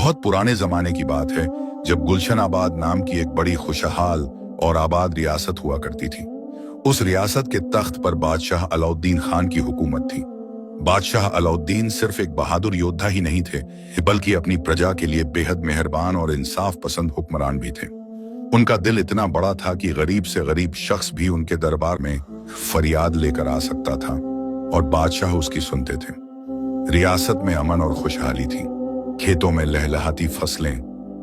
बहुत पुराने जमाने की बात है, जब गुलशन आबाद नाम की एक बड़ी खुशहाल और आबाद रियासत हुआ करती थी। उस रियासत के तख्त पर बादशाह अलाउद्दीन खान की हुकूमत थी। बादशाह अलाउद्दीन सिर्फ एक बहादुर योद्धा ही नहीं थे, बल्कि अपनी प्रजा के लिए बेहद मेहरबान और इंसाफ पसंद हुक्मरान भी थे। उनका दिल इतना बड़ा था कि गरीब से गरीब शख्स भी उनके दरबार में फरियाद लेकर आ सकता था और बादशाह उसकी सुनते थे। रियासत में अमन और खुशहाली थी। खेतों में लहलहाती फसलें,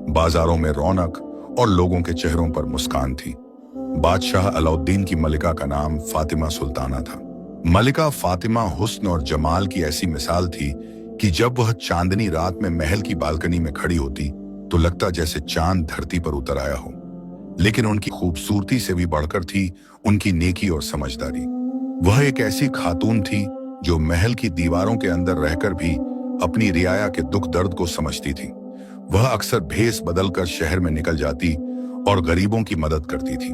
बाजारों में रौनक और लोगों के चेहरों पर मुस्कान थी। बादशाह अलाउद्दीन की मलिका का नाम फातिमा सुल्ताना था। मलिका फातिमा हुस्न और जमाल की ऐसी मिसाल थी कि जब वह चांदनी रात में महल की बालकनी में खड़ी होती तो लगता जैसे चांद धरती पर उतर आया हो। लेकिन उनकी खूबसूरती से भी बढ़कर थी उनकी नेकी और समझदारी। वह एक ऐसी खातून थी जो महल की दीवारों के अंदर रहकर भी अपनी रियाया के दुख दर्द को समझती थी। वह अक्सर भेस बदलकर शहर में निकल जाती और गरीबों की मदद करती थी।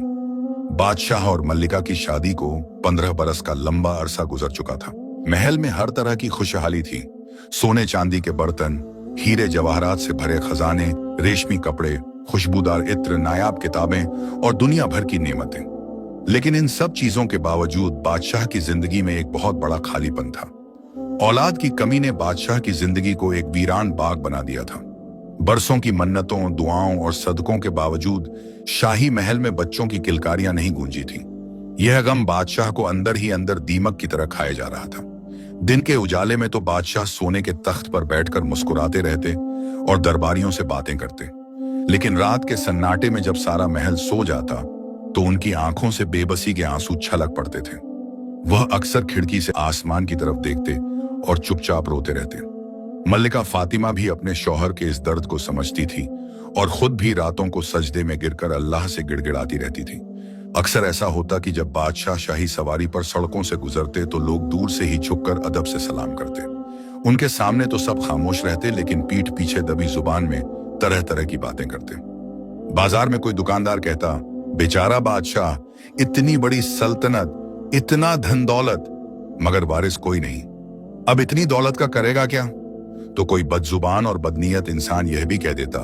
बादशाह और मल्लिका की शादी को 15 बरस का लंबा अरसा गुजर चुका था। महल में हर तरह की खुशहाली थी। सोने चांदी के बर्तन, हीरे जवाहरात से भरे खजाने, रेशमी कपड़े, खुशबूदार इत्र, नायाब किताबें और दुनिया भर की नेमतें। लेकिन इन सब चीजों के बावजूद बादशाह की जिंदगी में एक बहुत बड़ा खालीपन था। औलाद की कमी ने बादशाह की जिंदगी को एक वीरान बाग बना दिया था। बरसों की मन्नतों, दुआओं और सदकों के बावजूद शाही महल में बच्चों की किलकारियां नहीं गूंजी थी। यह गम बादशाह को अंदर ही अंदर दीमक की तरह खाया जा रहा था। दिन के उजाले में तो बादशाह सोने के तख्त पर बैठकर मुस्कुराते रहते और दरबारियों से बातें करते, लेकिन रात के सन्नाटे में जब सारा महल सो जाता तो उनकी आंखों से बेबसी के आंसू छलक पड़ते थे। वह अक्सर खिड़की से आसमान की तरफ देखते और चुपचाप रोते रहते। मल्लिका फातिमा भी अपने शौहर के इस दर्द को समझती थी और खुद भी रातों को सजदे में गिरकर अल्लाह से गिड़गिड़ाती रहती थी। अक्सर ऐसा होता कि जब बादशाह शाही सवारी पर सड़कों से गुजरते तो लोग दूर से ही झुककर अदब से सलाम करते। उनके सामने तो सब खामोश रहते, लेकिन पीठ पीछे दबी जुबान में तरह तरह की बातें करते। बाजार में कोई दुकानदार कहता, बेचारा बादशाह, इतनी बड़ी सल्तनत, इतना धन दौलत, मगर वारिस कोई नहीं, अब इतनी दौलत का करेगा क्या? तो कोई बदजुबान और बदनीयत इंसान यह भी कह देता,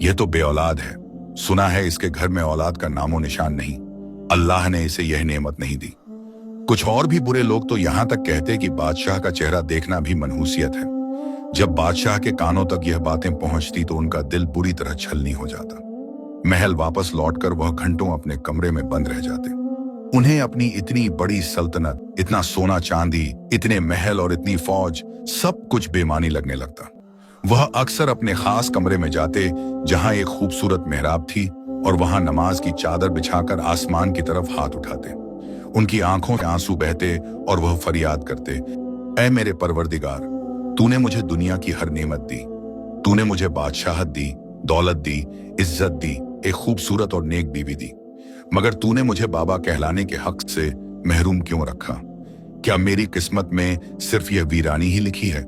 यह तो बेऔलाद है, सुना है इसके घर में औलाद का नामो निशान नहीं, अल्लाह ने इसे यह नेमत नहीं दी। कुछ और भी बुरे लोग तो यहां तक कहते कि बादशाह का चेहरा देखना भी मनहूसियत है। जब बादशाह के कानों तक यह बातें पहुंचती तो उनका दिल बुरी तरह छलनी हो जाता। महल वापस लौटकर वह घंटों अपने कमरे में बंद रह जाते। उन्हें अपनी इतनी बड़ी सल्तनत, इतना सोना चांदी, इतने महल और इतनी फौज, सब कुछ बेमानी लगने लगता। वह अक्सर अपने खास कमरे में जाते जहां एक खूबसूरत मेहराब थी और वहां नमाज की चादर बिछाकर आसमान की तरफ हाथ उठाते। उनकी आंखों से आंसू बहते और वह फरियाद करते, ऐ मेरे परवरदिगार, तूने मुझे दुनिया की हर नेमत दी, तूने मुझे बादशाहत दी, दौलत दी, इज्जत दी, एक खूबसूरत और नेक बीवी दी, मगर तूने मुझे बाबा कहलाने के हक से महरूम क्यों रखा? क्या मेरी किस्मत में सिर्फ यह वीरानी ही लिखी है?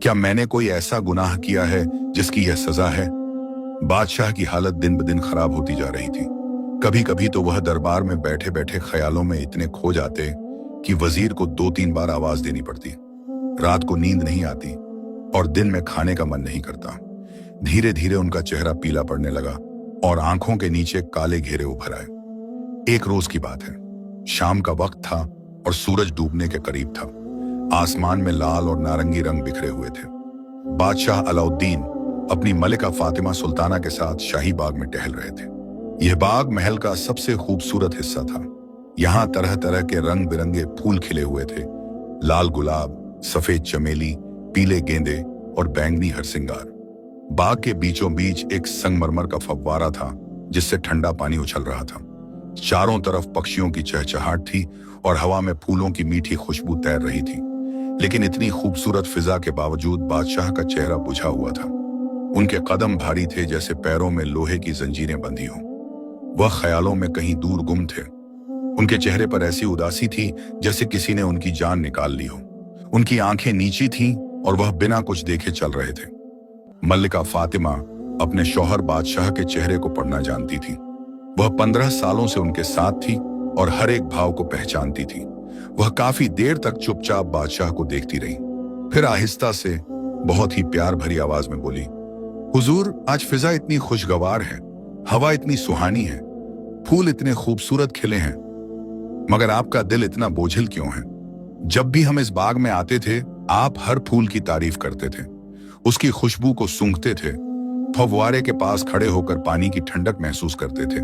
क्या मैंने कोई ऐसा गुनाह किया है जिसकी यह सजा है? बादशाह की हालत दिन ब दिन खराब होती जा रही थी। कभी कभी तो वह दरबार में बैठे बैठे ख्यालों में इतने खो जाते कि वजीर को 2-3 बार आवाज देनी पड़ती। रात को नींद नहीं आती और दिन में खाने का मन नहीं करता। धीरे धीरे उनका चेहरा पीला पड़ने लगा और आंखों के नीचे काले घेरे उभर आए। एक रोज की बात है, शाम का वक्त था और सूरज डूबने के करीब था। आसमान में लाल और नारंगी रंग बिखरे हुए थे। बादशाह अलाउद्दीन अपनी मलिका फातिमा सुल्ताना के साथ शाही बाग में टहल रहे थे। यह बाग महल का सबसे खूबसूरत हिस्सा था। यहाँ तरह तरह के रंग बिरंगे फूल खिले हुए थे, लाल गुलाब, सफेद चमेली, पीले गेंदे और बैंगनी हरसिंगार। बाग के बीचों बीच एक संगमरमर का फव्वारा था जिससे ठंडा पानी उछल रहा था। चारों तरफ पक्षियों की चहचहाट थी और हवा में फूलों की मीठी खुशबू तैर रही थी। लेकिन इतनी खूबसूरत फिजा के बावजूद बादशाह का चेहरा बुझा हुआ था। उनके कदम भारी थे जैसे पैरों में लोहे की जंजीरें बंधी हों। वह ख्यालों में कहीं दूर गुम थे। उनके चेहरे पर ऐसी उदासी थी जैसे किसी ने उनकी जान निकाल ली हो। उनकी आंखें नीची थीं और वह बिना कुछ देखे चल रहे थे। मल्लिका फातिमा अपने शौहर बादशाह के चेहरे को पढ़ना जानती थी। वह 15 सालों से उनके साथ थी और हर एक भाव को पहचानती थी। वह काफी देर तक चुपचाप बादशाह को देखती रही, फिर आहिस्ता से बहुत ही प्यार भरी आवाज में बोली, हुजूर, आज फिजा इतनी खुशगवार है, हवा इतनी सुहानी है, फूल इतने खूबसूरत खिले हैं, मगर आपका दिल इतना बोझिल क्यों है? जब भी हम इस बाग में आते थे, आप हर फूल की तारीफ करते थे, उसकी खुशबू को सूंघते थे, फव्वारे के पास खड़े होकर पानी की ठंडक महसूस करते थे,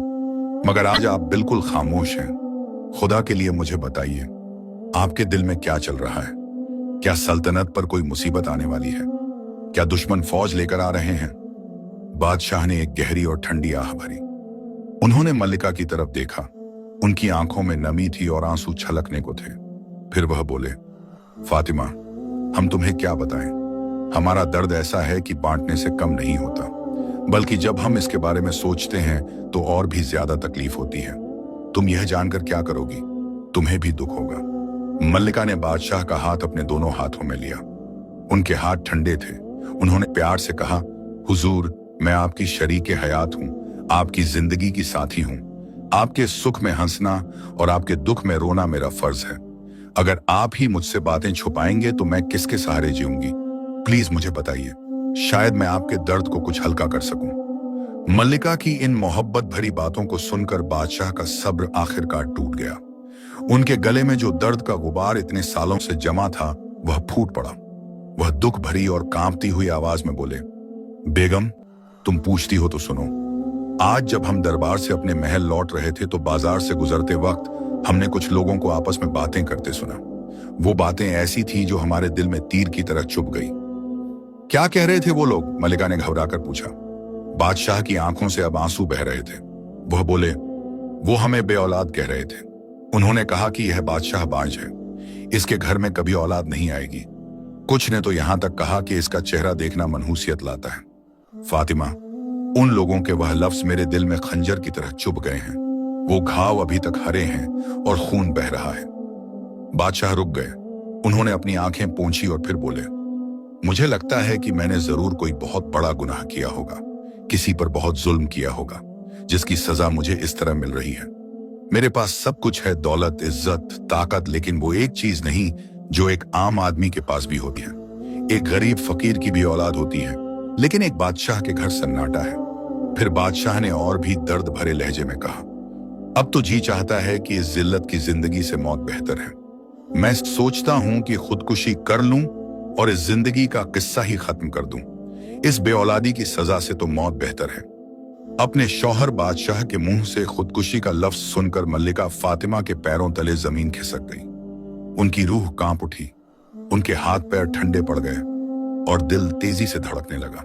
मगर आज आप बिल्कुल खामोश हैं। खुदा के लिए मुझे बताइए, आपके दिल में क्या चल रहा है? क्या सल्तनत पर कोई मुसीबत आने वाली है? क्या दुश्मन फौज लेकर आ रहे हैं? बादशाह ने एक गहरी और ठंडी आह भरी। उन्होंने मल्लिका की तरफ देखा। उनकी आंखों में नमी थी और आंसू छलकने को थे। फिर वह बोले, फातिमा, हम तुम्हें क्या बताएं? हमारा दर्द ऐसा है कि बांटने से कम नहीं होता, बल्कि जब हम इसके बारे में सोचते हैं तो और भी ज्यादा तकलीफ होती है। तुम यह जानकर क्या करोगी? तुम्हें भी दुख होगा। मल्लिका ने बादशाह का हाथ अपने दोनों हाथों में लिया। उनके हाथ ठंडे थे। उन्होंने प्यार से कहा, हुजूर, मैं आपकी शरीके हयात हूं, आपकी जिंदगी की साथी हूं। आपके सुख में हंसना और आपके दुख में रोना मेरा फर्ज है। अगर आप ही मुझसे बातें छुपाएंगे तो मैं किसके सहारे जीऊंगी? प्लीज मुझे बताइए, शायद मैं आपके दर्द को कुछ हल्का कर सकूं। मल्लिका की इन मोहब्बत भरी बातों को सुनकर बादशाह का सब्र आखिरकार टूट गया। उनके गले में जो दर्द का गुबार इतने सालों से जमा था, वह फूट पड़ा। वह दुख भरी और कांपती हुई आवाज में बोले, बेगम, तुम पूछती हो तो सुनो। आज जब हम दरबार से अपने महल लौट रहे थे तो बाजार से गुजरते वक्त हमने कुछ लोगों को आपस में बातें करते सुना। वो बातें ऐसी थी जो हमारे दिल में तीर की तरह चुभ गई। क्या कह रहे थे वो लोग? मल्लिका ने घबराकर पूछा। बादशाह की आंखों से अब आंसू बह रहे थे। वह बोले, वो हमें बेऔलाद कह रहे थे। उन्होंने कहा कि यह बादशाह बांझ है, इसके घर में कभी औलाद नहीं आएगी। कुछ ने तो यहां तक कहा कि इसका चेहरा देखना मनहूसियत लाता है। फातिमा, उन लोगों के वह लफ्ज मेरे दिल में खंजर की तरह चुभ गए हैं। वो घाव अभी तक हरे हैं और खून बह रहा है। बादशाह रुक गए। उन्होंने अपनी आंखें पोंछी और फिर बोले, मुझे लगता है कि मैंने जरूर कोई बहुत बड़ा गुनाह किया होगा, किसी पर बहुत जुल्म किया होगा, जिसकी सजा मुझे इस तरह मिल रही है। मेरे पास सब कुछ है, दौलत, इज्जत, ताकत, लेकिन वो एक चीज नहीं जो एक आम आदमी के पास भी होती है। एक गरीब फकीर की भी औलाद होती है, लेकिन एक बादशाह के घर सन्नाटा है। फिर बादशाह ने और भी दर्द भरे लहजे में कहा, अब तो जी चाहता है कि इस जिल्लत की जिंदगी से मौत बेहतर है। मैं सोचता हूं कि खुदकुशी कर लूं और इस जिंदगी का किस्सा ही खत्म कर दूं। इस बेऔलादी की सजा से तो मौत बेहतर है। अपने शौहर बादशाह के मुंह से खुदकुशी का लफ्ज सुनकर मल्लिका फातिमा के पैरों तले जमीन खिसक गई। उनकी रूह कांप उठी, उनके हाथ पैर ठंडे पड़ गए और दिल तेजी से धड़कने लगा।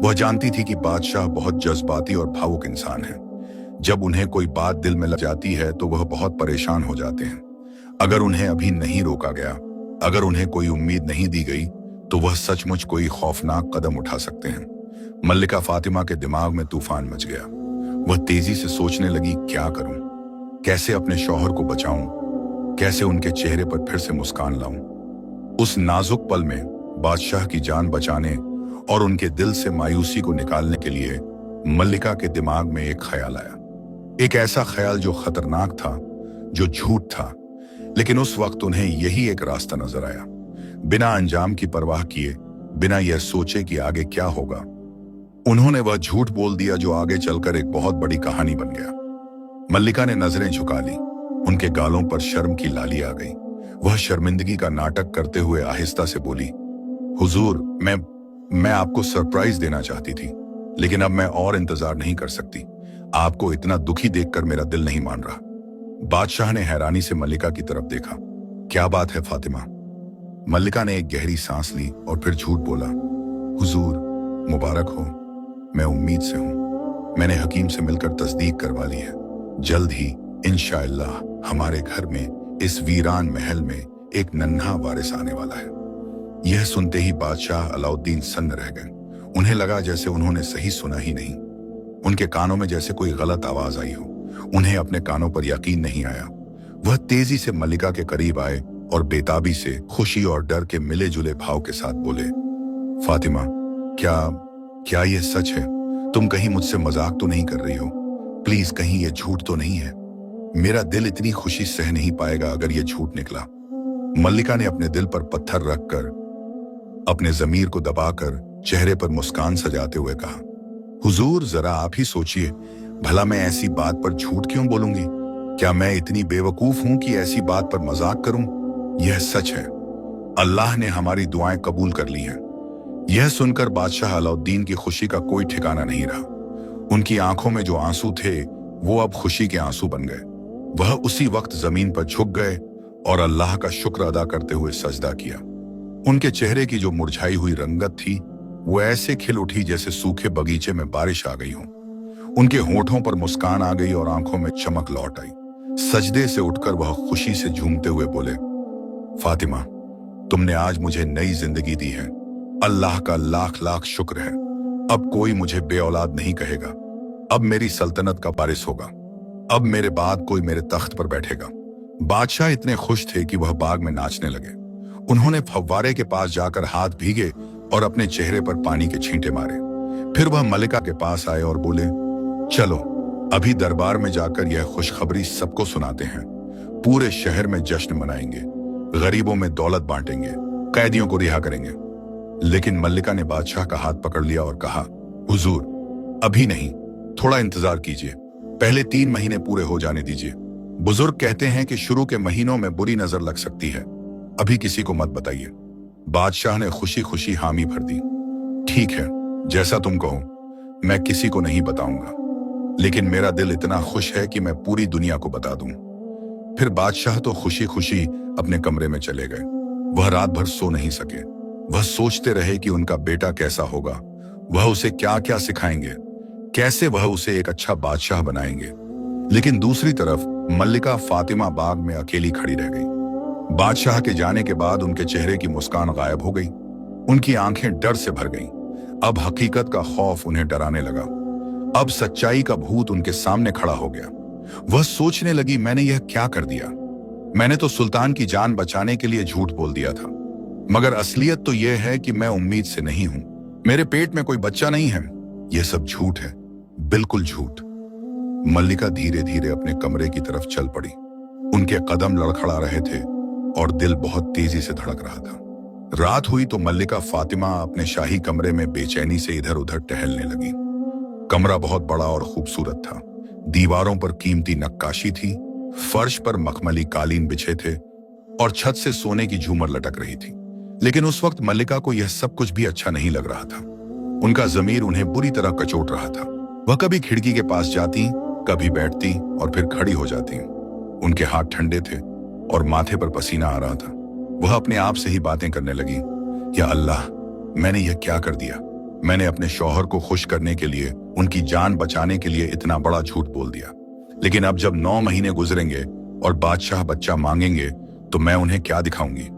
वह जानती थी कि बादशाह बहुत जज्बाती और भावुक इंसान है। जब उन्हें कोई बात दिल में लग जाती है तो वह बहुत परेशान हो जाते हैं। अगर उन्हें अभी नहीं रोका गया, अगर उन्हें कोई उम्मीद नहीं दी गई, तो वह सचमुच कोई खौफनाक कदम उठा सकते हैं। मल्लिका फातिमा के दिमाग में तूफान मच गया। वह तेजी से सोचने लगी, क्या करूं? कैसे अपने शौहर को बचाऊं? कैसे उनके चेहरे पर फिर से मुस्कान लाऊं? उस नाजुक पल में बादशाह की जान बचाने और उनके दिल से मायूसी को निकालने के लिए मल्लिका के दिमाग में एक ख्याल आया। एक ऐसा ख्याल जो खतरनाक था, जो झूठ था, लेकिन उस वक्त उन्हें यही एक रास्ता नजर आया। बिना अंजाम की परवाह किए, बिना यह सोचे कि आगे क्या होगा, उन्होंने वह झूठ बोल दिया जो आगे चलकर एक बहुत बड़ी कहानी बन गया। मल्लिका ने नजरें झुका ली। उनके गालों पर शर्म की लाली आ गई। वह शर्मिंदगी का नाटक करते हुए आहिस्ता से बोली, हुजूर, मैं आपको सरप्राइज देना चाहती थी, लेकिन अब मैं और इंतजार नहीं कर सकती। आपको इतना दुखी देखकर मेरा दिल नहीं मान रहा। बादशाह ने हैरानी से मल्लिका की तरफ देखा। क्या बात है फातिमा? मल्लिका ने एक गहरी सांस ली और फिर झूठ बोला, हुजूर, मुबारक हो, मैं उम्मीद से हूं। मैंने हकीम से मिलकर तस्दीक करवा ली है। जल्द ही इंशाअल्लाह हमारे घर में, इस वीरान महल में, एक नन्हा वारिस आने वाला है। यह सुनते ही बादशाह अलाउद्दीन सन्न रह गए। उन्हें लगा जैसे उन्होंने सही सुना ही नहीं। उनके कानों में जैसे कोई गलत आवाज आई हो। उन्हें अपने कानों पर यकीन नहीं आया। वह तेजी से मल्लिका के करीब आए और बेताबी से, खुशी और डर के मिले जुले भाव के साथ बोले, फातिमा, क्या यह सच है? तुम कहीं मुझसे मजाक तो नहीं कर रही हो? प्लीज, कहीं यह झूठ तो नहीं है? मेरा दिल इतनी खुशी सह नहीं पाएगा अगर यह झूठ निकला। मल्लिका ने अपने दिल पर पत्थर रखकर, अपने जमीर को दबाकर चेहरे पर मुस्कान सजाते हुए कहा, हुजूर जरा आप ही सोचिए, भला मैं ऐसी बात पर झूठ क्यों बोलूंगी? क्या मैं इतनी बेवकूफ हूं कि ऐसी बात पर मजाक करूं? यह सच है, अल्लाह ने हमारी दुआएं कबूल कर ली हैं। यह सुनकर बादशाह अलाउद्दीन की खुशी का कोई ठिकाना नहीं रहा। उनकी आंखों में जो आंसू थे वो अब खुशी के आंसू बन गए। वह उसी वक्त जमीन पर झुक गए और अल्लाह का शुक्र अदा करते हुए सजदा किया। उनके चेहरे की जो मुरझाई हुई रंगत थी वो ऐसे खिल उठी जैसे सूखे बगीचे में बारिश आ गई हो। उनके होठों पर मुस्कान आ गई और आंखों में चमक लौट आई। सजदे से उठकर वह खुशी से झूमते हुए बोले, फातिमा, तुमने आज मुझे नई जिंदगी दी है। अल्लाह का लाख लाख शुक्र है। अब कोई मुझे बेऔलाद नहीं कहेगा। अब मेरी सल्तनत का वारिस होगा। अब मेरे बाद कोई मेरे तख्त पर बैठेगा। बादशाह इतने खुश थे कि वह बाग में नाचने लगे। उन्होंने फव्वारे के पास जाकर हाथ भीगे और अपने चेहरे पर पानी के छींटे मारे। फिर वह मलिका के पास आए और बोले, चलो अभी दरबार में जाकर यह खुशखबरी सबको सुनाते हैं। पूरे शहर में जश्न मनाएंगे, गरीबों में दौलत बांटेंगे, कैदियों को रिहा करेंगे। लेकिन मल्लिका ने बादशाह का हाथ पकड़ लिया और कहा, हुजूर, अभी नहीं, थोड़ा इंतजार कीजिए। पहले 3 महीने पूरे हो जाने दीजिए। बुजुर्ग कहते हैं कि शुरू के महीनों में बुरी नजर लग सकती है। अभी किसी को मत बताइए। बादशाह ने खुशी खुशी हामी भर दी। ठीक है, जैसा तुम कहो, मैं किसी को नहीं बताऊंगा। लेकिन मेरा दिल इतना खुश है कि मैं पूरी दुनिया को बता दूं। फिर बादशाह तो खुशी खुशी अपने कमरे में चले गए। वह रात भर सो नहीं सके। वह सोचते रहे कि उनका बेटा कैसा होगा, वह उसे क्या क्या सिखाएंगे, कैसे वह उसे एक अच्छा बादशाह बनाएंगे। लेकिन दूसरी तरफ मल्लिका फातिमा बाग में अकेली खड़ी रह गई। बादशाह के जाने के बाद उनके चेहरे की मुस्कान गायब हो गई। उनकी आंखें डर से भर गईं। अब हकीकत का खौफ उन्हें डराने लगा। अब सच्चाई का भूत उनके सामने खड़ा हो गया। वह सोचने लगी, मैंने यह क्या कर दिया? मैंने तो सुल्तान की जान बचाने के लिए झूठ बोल दिया था, मगर असलियत तो यह है कि मैं उम्मीद से नहीं हूं। मेरे पेट में कोई बच्चा नहीं है। यह सब झूठ है, बिल्कुल झूठ। मल्लिका धीरे धीरे अपने कमरे की तरफ चल पड़ी। उनके कदम लड़खड़ा रहे थे और दिल बहुत तेजी से धड़क रहा था। रात हुई तो मल्लिका फातिमा अपने शाही कमरे में बेचैनी से इधर उधर टहलने लगी। कमरा बहुत बड़ा और खूबसूरत था। दीवारों पर कीमती नक्काशी थी, फर्श पर मखमली कालीन बिछे थे और छत से सोने की झूमर लटक रही थी। लेकिन उस वक्त मल्लिका को यह सब कुछ भी अच्छा नहीं लग रहा था। उनका जमीर उन्हें बुरी तरह कचोट रहा था। वह कभी खिड़की के पास जाती, कभी बैठती और फिर खड़ी हो जाती। उनके हाथ ठंडे थे और माथे पर पसीना आ रहा था। वह अपने आप से ही बातें करने लगी, या अल्लाह, मैंने यह क्या कर दिया? मैंने अपने शौहर को खुश करने के लिए, उनकी जान बचाने के लिए इतना बड़ा झूठ बोल दिया। लेकिन अब जब 9 महीने गुजरेंगे और बादशाह बच्चा मांगेंगे तो मैं उन्हें क्या दिखाऊंगी?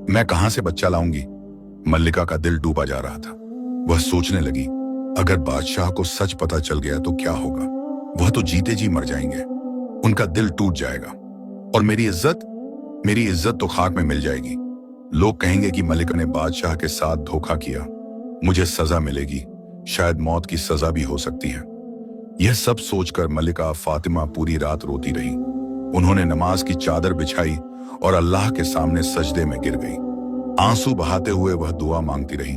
मैं कहां से बच्चा लाऊंगी? मल्लिका का दिल डूबा जा रहा था। वह सोचने लगी, अगर बादशाह को सच पता चल गया तो क्या होगा? वह तो जीते जी मर जाएंगे। उनका दिल टूट जाएगा और मेरी इज्जत तो खाक में मिल जाएगी। लोग कहेंगे कि मल्लिका ने बादशाह के साथ धोखा किया। मुझे सजा मिलेगी, शायद मौत की सजा भी हो सकती है। यह सब सोचकर मल्लिका फातिमा पूरी रात रोती रही। उन्होंने नमाज की चादर बिछाई और अल्लाह के सामने सजदे में गिर गई। आंसू बहाते हुए वह दुआ मांगती रही,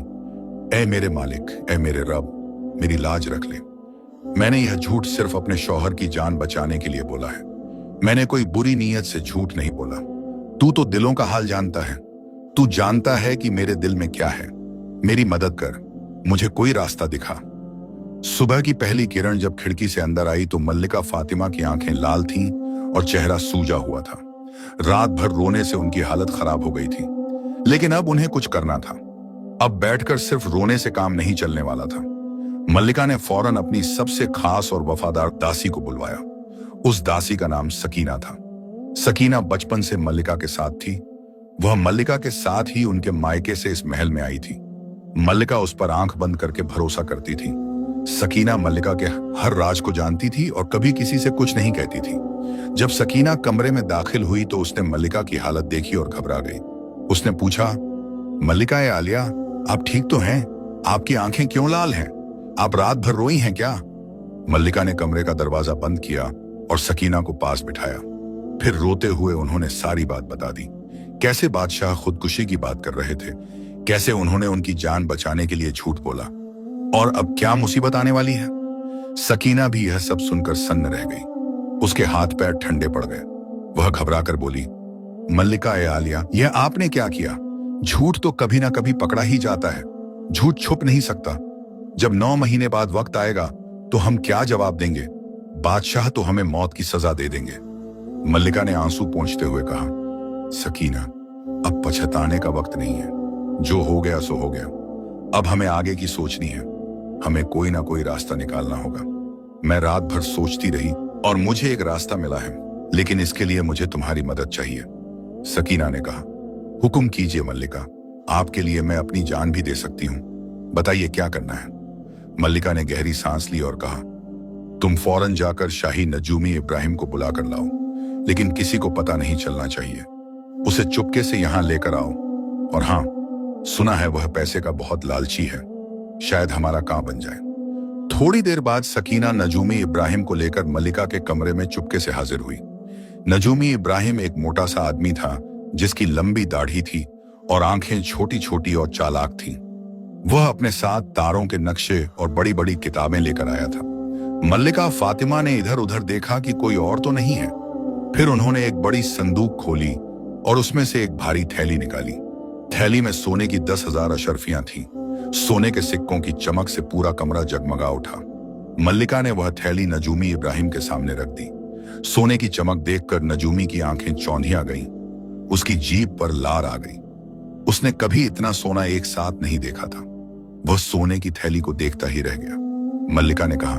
ऐ मेरे मालिक, ऐ मेरे रब, मेरी लाज रख ले। मैंने यह झूठ सिर्फ अपने शौहर की जान बचाने के लिए बोला है। मैंने कोई बुरी नीयत से झूठ नहीं बोला। तू तो दिलों का हाल जानता है। तू जानता है कि मेरे दिल में क्या है। मेरी मदद कर, मुझे कोई रास्ता दिखा। सुबह की पहली किरण जब खिड़की से अंदर आई तो मल्लिका फातिमा की आंखें लाल थीं और चेहरा सूजा हुआ था। रात भर रोने से उनकी हालत खराब हो गई थी, लेकिन अब उन्हें कुछ करना था। अब बैठकर सिर्फ रोने से काम नहीं चलने वाला था। मल्लिका ने फौरन अपनी सबसे खास और वफादार दासी को बुलवाया। उस दासी का नाम सकीना था। सकीना बचपन से मल्लिका के साथ थी। वह मल्लिका के साथ ही उनके मायके से इस महल में आई थी। मल्लिका उस पर आंख बंद करके भरोसा करती थी। सकीना मल्लिका के हर राज को जानती थी और कभी किसी से कुछ नहीं कहती थी। जब सकीना कमरे में दाखिल हुई तो उसने मल्लिका की हालत देखी और घबरा गई। उसने पूछा, मल्लिका ए आलिया, आप ठीक तो हैं? आपकी आंखें क्यों लाल हैं? आप रात भर रोई हैं क्या? मल्लिका ने कमरे का दरवाजा बंद किया और सकीना को पास बिठाया। फिर रोते हुए उन्होंने सारी बात बता दी। कैसे बादशाह खुदकुशी की बात कर रहे थे, कैसे उन्होंने उनकी जान बचाने के लिए झूठ बोला, और अब क्या मुसीबत आने वाली है। सकीना भी यह सब सुनकर सन्न रह गई। उसके हाथ पैर ठंडे पड़ गए। वह घबराकर बोली, मल्लिका ए आलिया, यह आपने क्या किया? झूठ तो कभी ना कभी पकड़ा ही जाता है। झूठ छुप नहीं सकता। जब 9 महीने बाद वक्त आएगा तो हम क्या जवाब देंगे? बादशाह तो हमें मौत की सजा दे देंगे। मल्लिका ने आंसू पोंछते हुए कहा, सकीना, अब पछताने का वक्त नहीं है। जो हो गया सो हो गया। अब हमें आगे की सोचनी है। हमें कोई ना कोई रास्ता निकालना होगा। मैं रात भर सोचती रही और मुझे एक रास्ता मिला है, लेकिन इसके लिए मुझे तुम्हारी मदद चाहिए। सकीना ने कहा, हुक्म कीजिए मल्लिका, आपके लिए मैं अपनी जान भी दे सकती हूँ। बताइए क्या करना है। मल्लिका ने गहरी सांस ली और कहा, तुम फौरन जाकर शाही नजूमी इब्राहिम को बुला कर लाओ, लेकिन किसी को पता नहीं चलना चाहिए। उसे चुपके से यहां लेकर आओ। और हाँ, सुना है वह पैसे का बहुत लालची है। शायद हमारा काम बन जाए। थोड़ी देर बाद सकीना नजूमी इब्राहिम को लेकर मल्लिका के कमरे में चुपके से हाजिर हुई। नजूमी इब्राहिम एक मोटा सा आदमी था, जिसकी लंबी दाढ़ी थी और आंखें छोटी छोटी और चालाक थीं। वह अपने साथ तारों के नक्शे और बड़ी बड़ी किताबें लेकर आया था। मल्लिका फातिमा ने इधर उधर देखा कि कोई और तो नहीं है। फिर उन्होंने एक बड़ी संदूक खोली और उसमें से एक भारी थैली निकाली। थैली में सोने की 10,000 अशर्फियां थीं। सोने के सिक्कों की चमक से पूरा कमरा जगमगा उठा। मल्लिका ने वह थैली नजूमी इब्राहिम के सामने रख दी। सोने की चमक देखकर नजूमी की आंखें चौंधिया गईं। उसकी जीभ पर लार आ गई। उसने कभी इतना सोना एक साथ नहीं देखा था। वह सोने की थैली को देखता ही रह गया। मल्लिका ने कहा,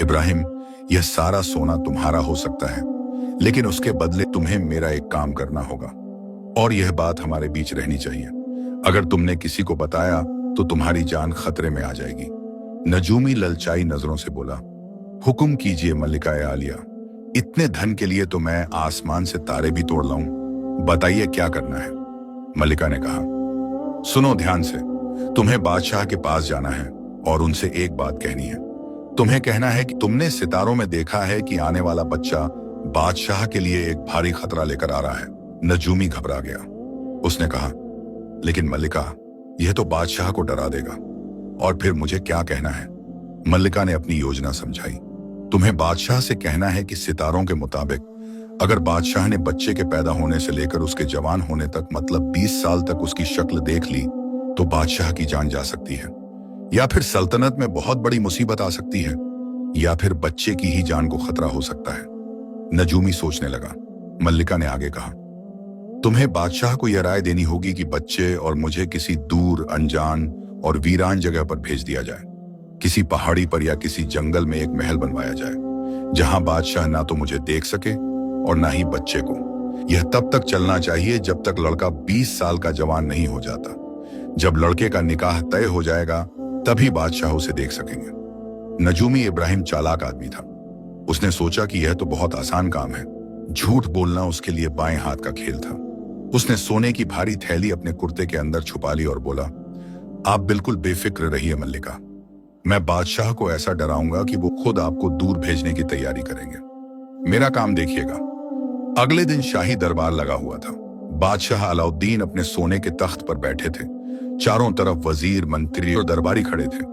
इब्राहिम, यह सारा सोना तुम्हारा हो सकता है, लेकिन उसके बदले तुम्हें मेरा एक काम करना होगा, और यह बात हमारे बीच रहनी चाहिए। अगर तुमने किसी को बताया तो तुम्हारी जान खतरे में आ जाएगी। नजूमी ललचाई नजरों से बोला, हुक्म कीजिए मल्लिका ए आलिया, इतने धन के लिए तो मैं आसमान से तारे भी तोड़ लाऊं। बताइए क्या करना है। मल्लिका ने कहा, सुनो ध्यान से, तुम्हें बादशाह के पास जाना है और उनसे एक बात कहनी है। तुम्हें कहना है कि तुमने सितारों में देखा है कि आने वाला बच्चा बादशाह के लिए एक भारी खतरा लेकर आ रहा है। नजूमी घबरा गया। उसने कहा, लेकिन मल्लिका, यह तो बादशाह को डरा देगा, और फिर मुझे क्या कहना है। मल्लिका ने अपनी योजना समझाई। तुम्हें बादशाह से कहना है कि सितारों के मुताबिक अगर बादशाह ने बच्चे के पैदा होने से लेकर उसके जवान होने तक, मतलब 20 साल तक उसकी शक्ल देख ली, तो बादशाह की जान जा सकती है, या फिर सल्तनत में बहुत बड़ी मुसीबत आ सकती है, या फिर बच्चे की ही जान को खतरा हो सकता है। नजूमी सोचने लगा। मल्लिका ने आगे कहा, तुम्हें बादशाह को यह राय देनी होगी कि बच्चे और मुझे किसी दूर, अनजान और वीरान जगह पर भेज दिया जाए। किसी पहाड़ी पर या किसी जंगल में एक महल बनवाया जाए, जहां बादशाह ना तो मुझे देख सके और ना ही बच्चे को। यह तब तक चलना चाहिए जब तक लड़का 20 साल का जवान नहीं हो जाता। जब लड़के का निकाह तय हो जाएगा, तभी बादशाह उसे देख सकेंगे। नजूमी इब्राहिम चालाक आदमी था। उसने सोचा कि यह तो बहुत आसान काम है। झूठ बोलना उसके लिए बाएं हाथ का खेल था। उसने सोने की भारी थैली अपने कुर्ते के अंदर छुपा ली और बोला, आप बिल्कुल बेफिक्र रहिए मल्लिका। मैं बादशाह को ऐसा डराऊंगा कि वो खुद आपको दूर भेजने की तैयारी करेंगे। मेरा काम देखिएगा। अगले दिन शाही दरबार लगा हुआ था। बादशाह अलाउद्दीन अपने सोने के तख्त पर बैठे थे। चारों तरफ वजीर, मंत्री और दरबारी खड़े थे।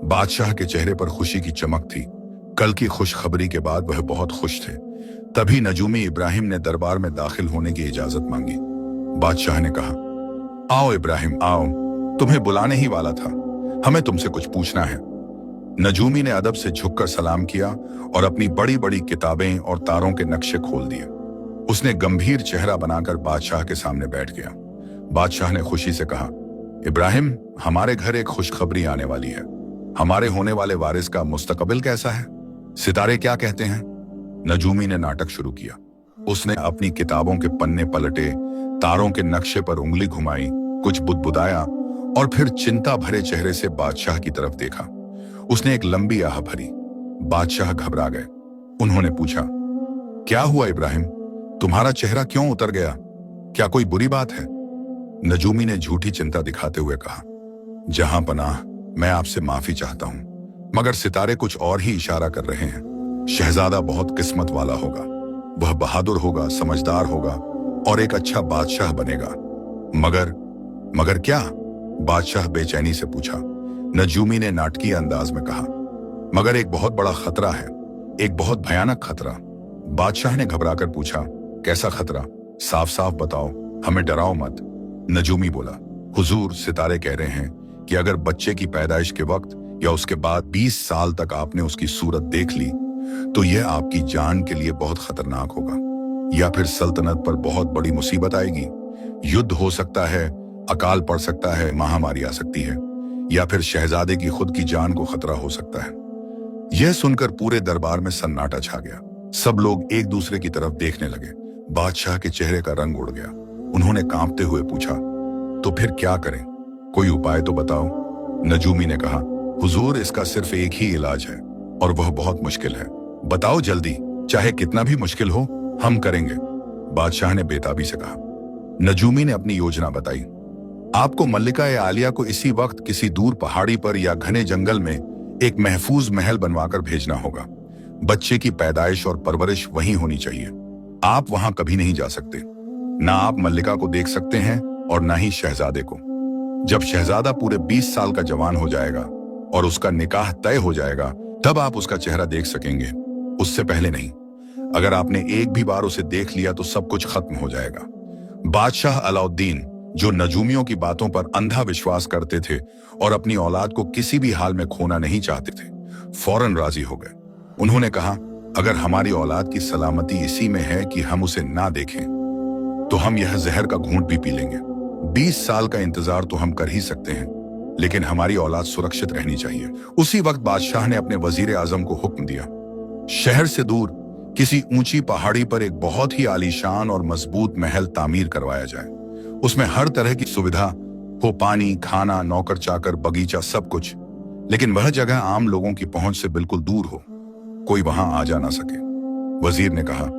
बादशाह के चेहरे पर खुशी की चमक थी। कल की खुशखबरी के बाद वह बहुत खुश थे। तभी नजूमी इब्राहिम ने दरबार में दाखिल होने की इजाजत मांगी। बादशाह ने कहा, आओ इब्राहिम, आओ, तुम्हें बुलाने ही वाला था। हमें तुमसे कुछ पूछना है। नजूमी ने अदब से झुककर सलाम किया और अपनी बड़ी बड़ी किताबें और तारों के नक्शे खोल दिए। उसने गंभीर चेहरा बनाकर बादशाह के सामने बैठ गया। बादशाह ने खुशी से कहा, इब्राहिम, हमारे घर एक खुशखबरी आने वाली है। हमारे होने वाले वारिस का मुस्तकबिल कैसा है? सितारे क्या कहते हैं? नजूमी ने नाटक शुरू किया। उसने अपनी किताबों के पन्ने पलटे, तारों के नक्शे पर उंगली घुमाई, कुछ बुदबुदाया और फिर चिंता भरे चेहरे से बादशाह की तरफ देखा। उसने एक लंबी आह भरी। बादशाह घबरा गए। उन्होंने पूछा, क्या हुआ इब्राहिम? तुम्हारा चेहरा क्यों उतर गया? क्या कोई बुरी बात है? नजूमी ने झूठी चिंता दिखाते हुए कहा, जहां पनाह, मैं आपसे माफी चाहता हूं, मगर सितारे कुछ और ही इशारा कर रहे हैं। शहजादा बहुत किस्मत वाला होगा। वह बहादुर होगा, समझदार होगा और एक अच्छा बादशाह बनेगा। मगर क्या? बादशाह बेचैनी से पूछा। नजूमी ने नाटकीय अंदाज में कहा, मगर एक बहुत बड़ा खतरा है, एक बहुत भयानक खतरा। बादशाह ने घबराकर पूछा, कैसा खतरा? साफ साफ बताओ, हमें डराओ मत। नजूमी बोला, हुजूर, सितारे कह रहे हैं कि अगर बच्चे की पैदाइश के वक्त या उसके बाद 20 साल तक आपने उसकी सूरत देख ली तो यह आपकी जान के लिए बहुत खतरनाक होगा, या फिर सल्तनत पर बहुत बड़ी मुसीबत आएगी। युद्ध हो सकता है, अकाल पड़ सकता है, महामारी आ सकती है, या फिर शहजादे की खुद की जान को खतरा हो सकता है। यह सुनकर पूरे दरबार में सन्नाटा छा गया। सब लोग एक दूसरे की तरफ देखने लगे। बादशाह के चेहरे का रंग उड़ गया। उन्होंने कांपते हुए पूछा, तो फिर क्या करें? कोई उपाय तो बताओ। नजूमी ने कहा, हुजूर, इसका सिर्फ एक ही इलाज है और वह बहुत मुश्किल है। बताओ जल्दी, चाहे कितना भी मुश्किल हो, हम करेंगे। बादशाह ने बेताबी से कहा। नजूमी ने अपनी योजना बताई। आपको मल्लिका ए आलिया को इसी वक्त किसी दूर पहाड़ी पर या घने जंगल में एक महफूज महल बनवाकर भेजना होगा। बच्चे की पैदाइश और परवरिश वहीं होनी चाहिए। आप वहां कभी नहीं जा सकते। ना आप मल्लिका को देख सकते हैं और ना ही शहजादे को। जब शहजादा पूरे 20 साल का जवान हो जाएगा और उसका निकाह तय हो जाएगा, तब आप उसका चेहरा देख सकेंगे, उससे पहले नहीं। अगर आपने एक भी बार उसे देख लिया तो सब कुछ खत्म हो जाएगा। बादशाह अलाउद्दीन, जो नजूमियों की बातों पर अंधा विश्वास करते थे और अपनी औलाद को किसी भी हाल में खोना नहीं चाहते थे, फौरन राजी हो गए। उन्होंने कहा, अगर हमारी औलाद की सलामती इसी में है कि हम उसे ना देखें, तो हम यह जहर का घूंट भी पी लेंगे। 20 साल का इंतजार तो हम कर ही सकते हैं, लेकिन हमारी औलाद सुरक्षित रहनी चाहिए। उसी वक्त बादशाह ने अपने वजीर आजम को हुक्म दिया, शहर से दूर किसी ऊंची पहाड़ी पर एक बहुत ही आलीशान और मजबूत महल तामीर करवाया जाए। उसमें हर तरह की सुविधा हो, पानी, खाना, नौकर चाकर, बगीचा, सब कुछ, लेकिन वह जगह आम लोगों की पहुंच से बिल्कुल दूर हो, कोई वहां आ जा ना सके। वजीर ने कहा,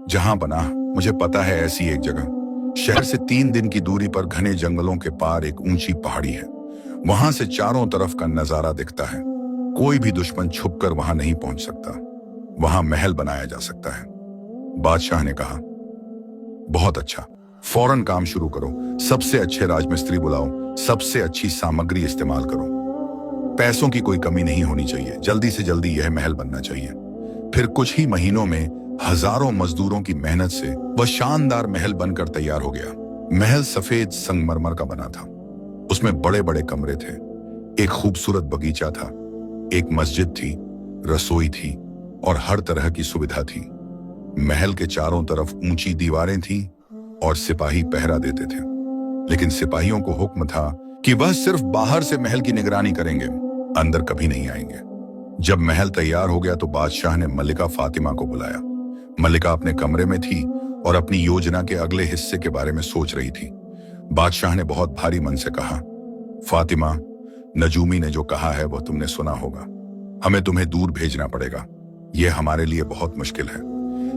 जहां बना, मुझे पता है ऐसी एक जगह। शहर से 3 दिन की दूरी पर घने जंगलों के पार एक ऊंची पहाड़ी है। वहां से चारों तरफ का नजारा दिखता है। कोई भी दुश्मन छुपकर वहां नहीं पहुंच सकता। वहां महल बनाया जा सकता है। बादशाह ने कहा, बहुत अच्छा, फौरन काम शुरू करो। सबसे अच्छे राजमिस्त्री बुलाओ, सबसे अच्छी सामग्री इस्तेमाल करो। पैसों की कोई कमी नहीं होनी चाहिए। जल्दी से जल्दी यह महल बनना चाहिए। फिर कुछ ही महीनों में हजारों मजदूरों की मेहनत से वह शानदार महल बनकर तैयार हो गया। महल सफेद संगमरमर का बना था। उसमें बड़े बड़े कमरे थे, एक खूबसूरत बगीचा था, एक मस्जिद थी, रसोई थी और हर तरह की सुविधा थी। महल के चारों तरफ ऊंची दीवारें थीं और सिपाही पहरा देते थे, लेकिन सिपाहियों को हुक्म था कि वह सिर्फ बाहर से महल की निगरानी करेंगे, अंदर कभी नहीं आएंगे। जब महल तैयार हो गया तो बादशाह ने मल्लिका फातिमा को बुलाया। मल्लिका अपने कमरे में थी और अपनी योजना के अगले हिस्से के बारे में सोच रही थी। बादशाह ने बहुत भारी मन से कहा, फातिमा, नजूमी ने जो कहा है वह तुमने सुना होगा। हमें तुम्हें दूर भेजना पड़ेगा। यह हमारे लिए बहुत मुश्किल है,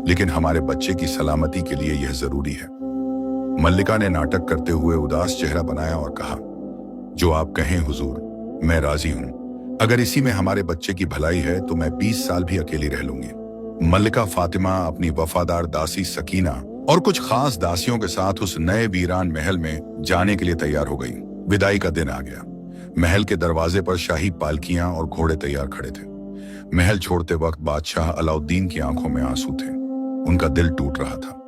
लेकिन हमारे बच्चे की सलामती के लिए यह जरूरी है। मल्लिका ने नाटक करते हुए उदास चेहरा बनाया और कहा, जो आप कहें हुजूर, मैं राजी हूं। अगर इसी में हमारे बच्चे की भलाई है तो मैं 20 साल भी अकेली रह लूंगी। मल्लिका फातिमा अपनी वफादार दासी सकीना और कुछ खास दासियों के साथ उस नए वीरान महल में जाने के लिए तैयार हो गई। विदाई का दिन आ गया। महल के दरवाजे पर शाही पालकियां और घोड़े तैयार खड़े थे। महल छोड़ते वक्त बादशाह अलाउद्दीन की आंखों में आंसू थे। उनका दिल टूट रहा था।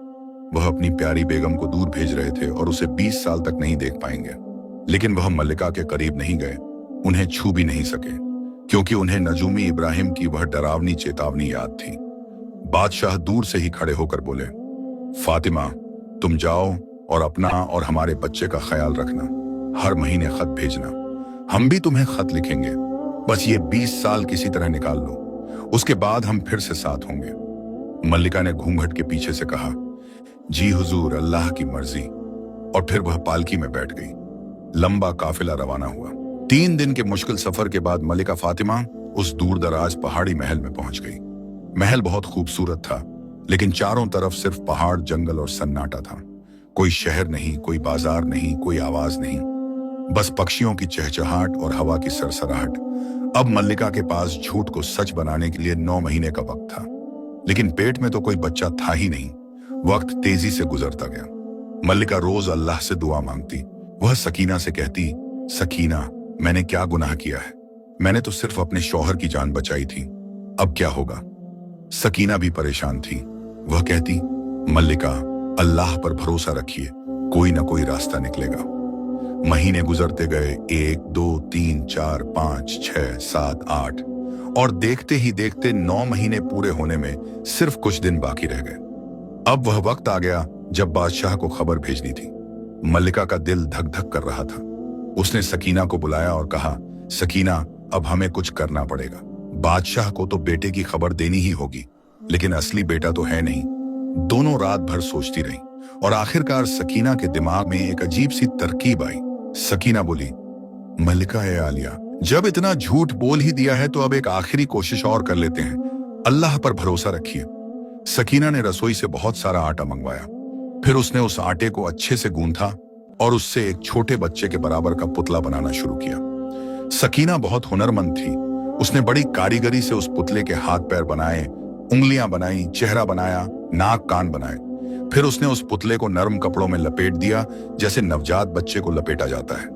वह अपनी प्यारी बेगम को दूर भेज रहे थे और उसे 20 साल तक नहीं देख पाएंगे, लेकिन वह मल्लिका के करीब नहीं गए, उन्हें छू भी नहीं सके, क्योंकि उन्हें नजूमी इब्राहिम की वह डरावनी चेतावनी याद थी। बादशाह दूर से ही खड़े होकर बोले, फातिमा, तुम जाओ और अपना और हमारे बच्चे का ख्याल रखना। हर महीने खत भेजना, हम भी तुम्हें खत लिखेंगे। बस ये 20 साल किसी तरह निकाल लो, उसके बाद हम फिर से साथ होंगे। मल्लिका ने घूंघट के पीछे से कहा, जी हुजूर, अल्लाह की मर्जी। और फिर वह पालकी में बैठ गई। लंबा काफिला रवाना हुआ। 3 दिन के मुश्किल सफर के बाद मल्लिका फातिमा उस दूर दराज पहाड़ी महल में पहुंच गई। महल बहुत खूबसूरत था, लेकिन चारों तरफ सिर्फ पहाड़, जंगल और सन्नाटा था। कोई शहर नहीं, कोई बाजार नहीं, कोई आवाज नहीं, बस पक्षियों की चहचहाट और हवा की सरसराहट। अब मल्लिका के पास झूठ को सच बनाने के लिए 9 महीने का वक्त था, लेकिन पेट में तो कोई बच्चा था ही नहीं। वक्त तेजी से गुजरता गया। मल्लिका रोज अल्लाह से दुआ मांगती। वह सकीना से कहती सकीना, मैंने क्या गुनाह किया है? मैंने तो सिर्फ अपने शौहर की जान बचाई थी, अब क्या होगा? सकीना भी परेशान थी। वह कहती, मल्लिका, अल्लाह पर भरोसा रखिए, कोई ना कोई रास्ता निकलेगा। महीने गुजरते गए, 1, 2, 3, 4, 5, 6, 7, 8 और देखते ही देखते 9 महीने पूरे होने में सिर्फ कुछ दिन बाकी रह गए। अब वह वक्त आ गया जब बादशाह को खबर भेजनी थी। मल्लिका का दिल धक धक कर रहा था। उसने सकीना को बुलाया और कहा, सकीना, अब हमें कुछ करना पड़ेगा। बादशाह को तो बेटे की खबर देनी ही होगी, लेकिन असली बेटा तो है नहीं। दोनों रात भर सोचती रही और आखिरकार सकीना के दिमाग में एक अजीब सी तरकीब आई। सकीना बोली, मल्लिका ए आलिया, जब इतना झूठ बोल ही दिया है तो अब एक आखिरी कोशिश और कर लेते हैं, अल्लाह पर भरोसा रखिए। सकीना ने रसोई से बहुत सारा आटा मंगवाया। फिर उसने उस आटे को अच्छे से गूंथा और उससे एक छोटे बच्चे के बराबर का पुतला बनाना शुरू किया। सकीना बहुत हुनरमंद थी। उसने बड़ी कारीगरी से उस पुतले के हाथ पैर बनाए, उंगलियां बनाई, चेहरा बनाया, नाक कान बनाए। फिर उसने उस पुतले को नरम कपड़ों में लपेट दिया, जैसे नवजात बच्चे को लपेटा जाता है।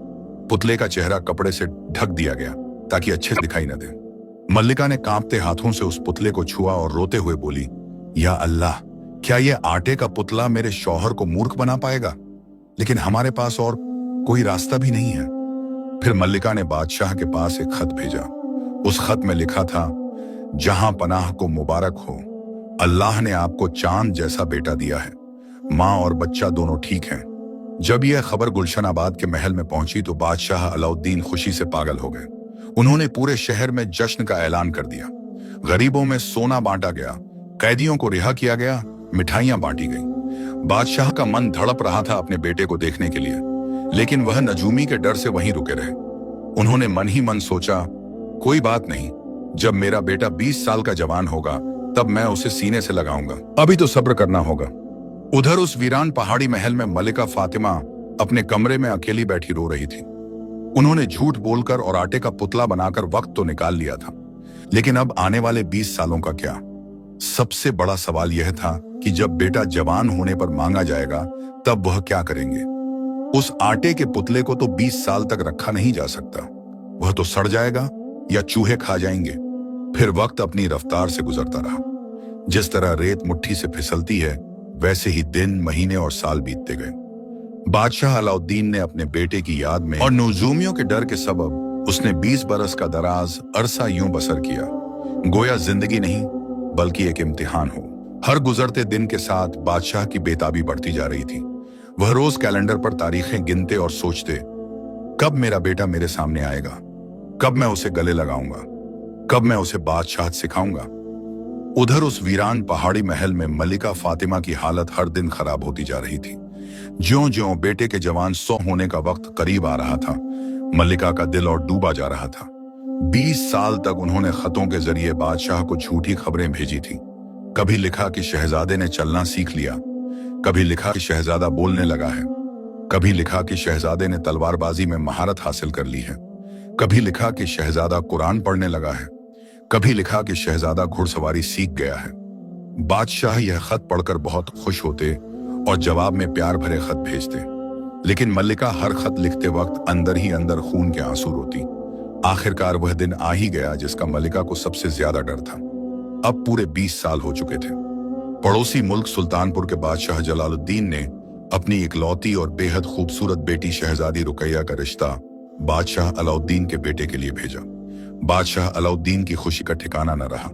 पुतले का चेहरा कपड़े से ढक दिया गया ताकि अच्छे से दिखाई न दे। मल्लिका ने कांपते हाथों से उस पुतले को छुआ और रोते हुए बोली, या अल्लाह, क्या यह आटे का पुतला मेरे शौहर को मूर्ख बना पाएगा? लेकिन हमारे पास और कोई रास्ता भी नहीं है। फिर मल्लिका ने बादशाह के पास एक खत भेजा। उस खत में लिखा था, जहां पनाह को मुबारक हो, अल्लाह ने आपको चांद जैसा बेटा दिया है। माँ और बच्चा दोनों ठीक हैं। जब यह खबर गुलशनाबाद के महल में पहुंची तो बादशाह अलाउद्दीन खुशी से पागल हो गए। उन्होंने पूरे शहर में जश्न का ऐलान कर दिया। गरीबों में सोना बांटा गया, कैदियों को रिहा किया गया, मिठाइयां बांटी गईं। बादशाह का मन धड़प रहा था अपने बेटे को देखने के लिए, लेकिन वह नजूमी के डर से वहीं रुके रहे। उन्होंने मन ही मन सोचा, कोई बात नहीं, जब मेरा बेटा 20 साल का जवान होगा तब मैं उसे सीने से लगाऊंगा, अभी तो सब्र करना होगा। उधर उस वीरान पहाड़ी महल में मलिका फातिमा अपने कमरे में अकेली बैठी रो रही थी। उन्होंने झूठ बोलकर और आटे का पुतला बनाकर वक्त तो निकाल लिया था, लेकिन अब आने वाले 20 सालों का क्या? सबसे बड़ा सवाल यह था कि जब बेटा जवान होने पर मांगा जाएगा तब वह क्या करेंगे? उस आटे के पुतले को तो 20 साल तक रखा नहीं जा सकता। वह तो सड़ जाएगा या चूहे खा जाएंगे। फिर वक्त अपनी रफ्तार से गुजरता रहा। जिस तरह रेत मुट्ठी से फिसलती है, वैसे ही दिन, महीने और साल बीतते गए। बादशाह अलाउद्दीन ने अपने बेटे की याद में और नजूमियों के डर के सबब उसने 20 बरस का दराज अरसा यूं बसर किया, गोया जिंदगी नहीं बल्कि एक इम्तिहान हो। हर गुजरते दिन के साथ बादशाह की बेताबी बढ़ती जा रही थी। वह रोज कैलेंडर पर तारीखें गिनते और सोचते, कब मेरा बेटा मेरे सामने आएगा, कब मैं उसे गले लगाऊंगा, कब मैं उसे बादशाह सिखाऊंगा। उधर उस वीरान पहाड़ी महल में मलिका फातिमा की हालत हर दिन खराब होती जा रही थी। ज्यों-ज्यों बेटे के जवान 100 होने का वक्त करीब आ रहा था, मलिका का दिल और डूबा जा रहा था। 20 साल तक उन्होंने खतों के जरिए बादशाह को झूठी खबरें भेजी थी। कभी लिखा कि शहजादे ने चलना सीख लिया, कभी लिखा कि शहजादा बोलने लगा है, कभी लिखा कि शहजादे ने तलवारबाजी में महारत हासिल कर ली है, कभी लिखा कि शहजादा कुरान पढ़ने लगा है, कभी लिखा कि शहजादा घुड़सवारी सीख गया है। बादशाह यह खत पढ़कर बहुत खुश होते और जवाब में प्यार भरे खत भेजते, लेकिन मल्लिका हर खत लिखते वक्त अंदर ही अंदर खून के आंसू रोती। आखिरकार वह दिन आ ही गया जिसका मल्लिका को सबसे ज्यादा डर था। अब पूरे 20 साल हो चुके थे। पड़ोसी मुल्क सुल्तानपुर के बादशाह जलालुद्दीन ने अपनी इकलौती और बेहद खूबसूरत बेटी शहजादी रुकैया का रिश्ता बादशाह अलाउद्दीन के बेटे के लिए भेजा। बादशाह अलाउद्दीन की खुशी का ठिकाना न रहा।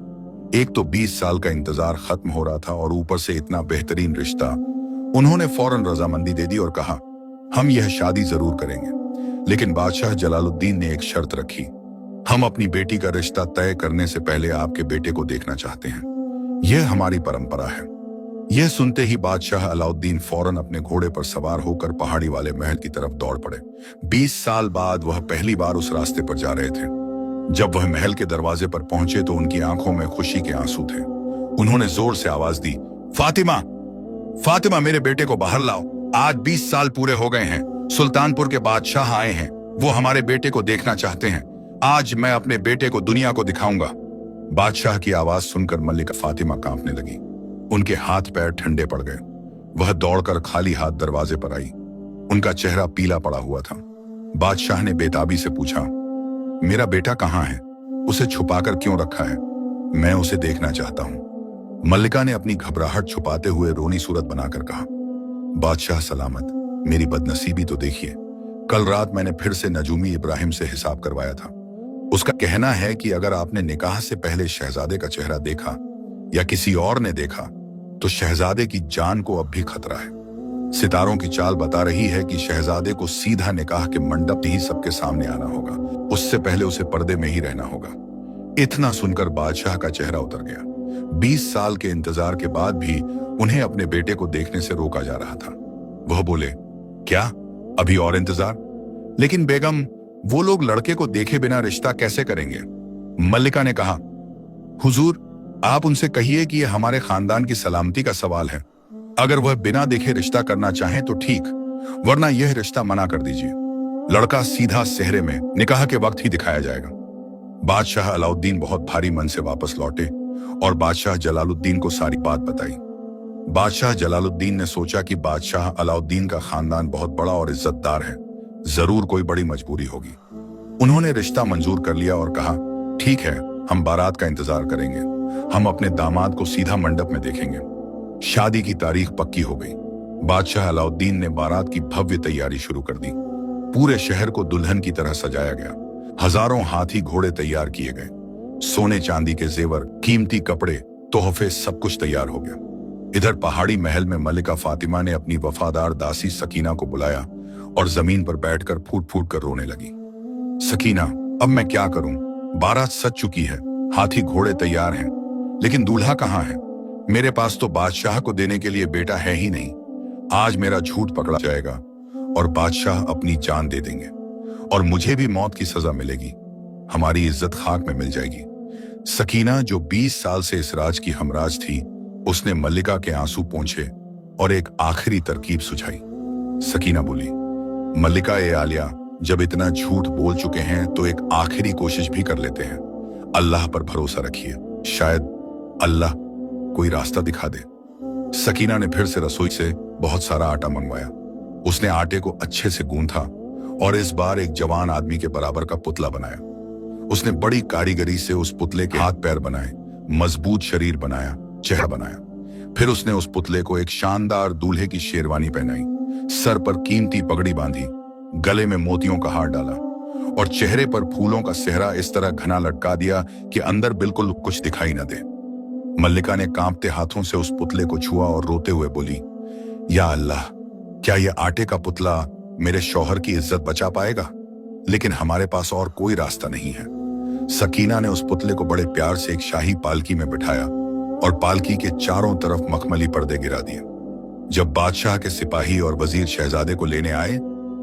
एक तो 20 साल का इंतजार खत्म हो रहा था और ऊपर से इतना बेहतरीन रिश्ता। उन्होंने फौरन रजामंदी दे दी और कहा, हम यह शादी जरूर करेंगे। लेकिन बादशाह जलालुद्दीन ने एक शर्त रखी, हम अपनी बेटी का रिश्ता तय करने से पहले आपके बेटे को देखना चाहते हैं। यह हमारी परंपरा है। यह सुनते ही बादशाह अलाउद्दीन फौरन अपने घोड़े पर सवार होकर पहाड़ी वाले महल की तरफ दौड़ पड़े। 20 साल बाद वह पहली बार उस रास्ते पर जा रहे थे। जब वह महल के दरवाजे पर पहुंचे तो उनकी आंखों में खुशी के आंसू थे। उन्होंने जोर से आवाज दी, फातिमा, फातिमा, मेरे बेटे को बाहर लाओ। आज 20 साल पूरे हो गए हैं। सुल्तानपुर के बादशाह आए हैं, वो हमारे बेटे को देखना चाहते हैं। आज मैं अपने बेटे को दुनिया को दिखाऊंगा। बादशाह की आवाज सुनकर मल्लिका फातिमा कांपने लगी। उनके हाथ पैर ठंडे पड़ गए। वह दौड़कर खाली हाथ दरवाजे पर आई। उनका चेहरा पीला पड़ा हुआ था। बादशाह ने बेताबी से पूछा, मेरा बेटा कहाँ है? उसे छुपाकर क्यों रखा है? मैं उसे देखना चाहता हूं। मल्लिका ने अपनी घबराहट छुपाते हुए रोनी सूरत बनाकर कहा, बादशाह सलामत, मेरी बदनसीबी तो देखिए। कल रात मैंने फिर से नजूमी इब्राहिम से हिसाब करवाया था। उसका कहना है कि अगर आपने निकाह से पहले शहजादे का चेहरा देखा या किसी और ने देखा तो शहजादे की जान को अब भी खतरा है। सितारों की चाल बता रही है कि शहजादे को सीधा निकाह के मंडप ही सबके सामने आना होगा, उससे पहले उसे पर्दे में ही रहना होगा। इतना सुनकर बादशाह का चेहरा उतर गया। 20 साल के इंतजार के बाद भी उन्हें अपने बेटे को देखने से रोका जा रहा था। वह बोले, क्या अभी और इंतजार? लेकिन बेगम, वो लोग लड़के को देखे बिना रिश्ता कैसे करेंगे? मल्लिका ने कहा, हुजूर, आप उनसे कहिए कि यह हमारे खानदान की सलामती का सवाल है। अगर वह बिना देखे रिश्ता करना चाहे तो ठीक, वरना यह रिश्ता मना कर दीजिए। लड़का सीधा सेहरे में निकाह के वक्त ही दिखाया जाएगा। बादशाह अलाउद्दीन बहुत भारी मन से वापस लौटे और बादशाह जलालुद्दीन को सारी बात बताई। बादशाह जलालुद्दीन ने सोचा कि बादशाह अलाउद्दीन का खानदान बहुत बड़ा और इज्जतदार है, जरूर कोई बड़ी मजबूरी होगी। उन्होंने रिश्ता मंजूर कर लिया और कहा, ठीक है, हम बारात का इंतजार करेंगे। हम अपने दामाद को सीधा मंडप में देखेंगे। शादी की तारीख पक्की हो गई। बादशाह अलाउद्दीन ने बारात की भव्य तैयारी शुरू कर दी। पूरे शहर को दुल्हन की तरह सजाया गया। हजारों हाथी घोड़े तैयार किए गए। सोने चांदी के जेवर, कीमती कपड़े, तोहफे, सब कुछ तैयार हो गया। इधर पहाड़ी महल में मलिका फातिमा ने अपनी वफादार दासी सकीना को बुलाया और जमीन पर बैठकर फूट फूट कर रोने लगी। सकीना, अब मैं क्या करूं? बारात सज चुकी है, हाथी घोड़े तैयार हैं, लेकिन दूल्हा कहाँ है? मेरे पास तो बादशाह को देने के लिए बेटा है ही नहीं। आज मेरा झूठ पकड़ा जाएगा और बादशाह अपनी जान दे देंगे और मुझे भी मौत की सजा मिलेगी। हमारी इज्जत खाक में मिल जाएगी। सकीना, जो 20 साल से इस राज की हमराज थी, उसने मल्लिका के आंसू पोंछे और एक आखिरी तरकीब सुझाई। सकीना बोली, मल्लिका ए आलिया, जब इतना झूठ बोल चुके हैं तो एक आखिरी कोशिश भी कर लेते हैं। अल्लाह पर भरोसा रखिए, शायद अल्लाह कोई रास्ता दिखा दे। सकीना ने फिर से रसोई से बहुत सारा आटा मंगवाया। उसने आटे को अच्छे से गूंथा और इस बार एक जवान आदमी के बराबर का पुतला बनाया। उसने बड़ी कारीगरी से उस पुतले के हाथ पैर बनाए, मजबूत शरीर बनाया, चेहरा बनाया। फिर उसने उस पुतले को एक शानदार दूल्हे की शेरवानी पहनाई, सर पर कीमती पगड़ी बांधी, गले में मोतियों का हार डाला और चेहरे पर फूलों का सेहरा इस तरह घना लटका दिया कि अंदर बिल्कुल कुछ दिखाई न दे। मल्लिका ने कांपते हाथों से उस पुतले को छुआ और रोते हुए बोली, या अल्लाह, क्या यह आटे का पुतला मेरे शौहर की इज्जत बचा पाएगा? लेकिन हमारे पास और कोई रास्ता नहीं है। सकीना ने उस पुतले को बड़े प्यार से एक शाही पालकी में बिठाया और पालकी के चारों तरफ मखमली पर्दे गिरा दिए। जब बादशाह के सिपाही और वजीर शहजादे को लेने आए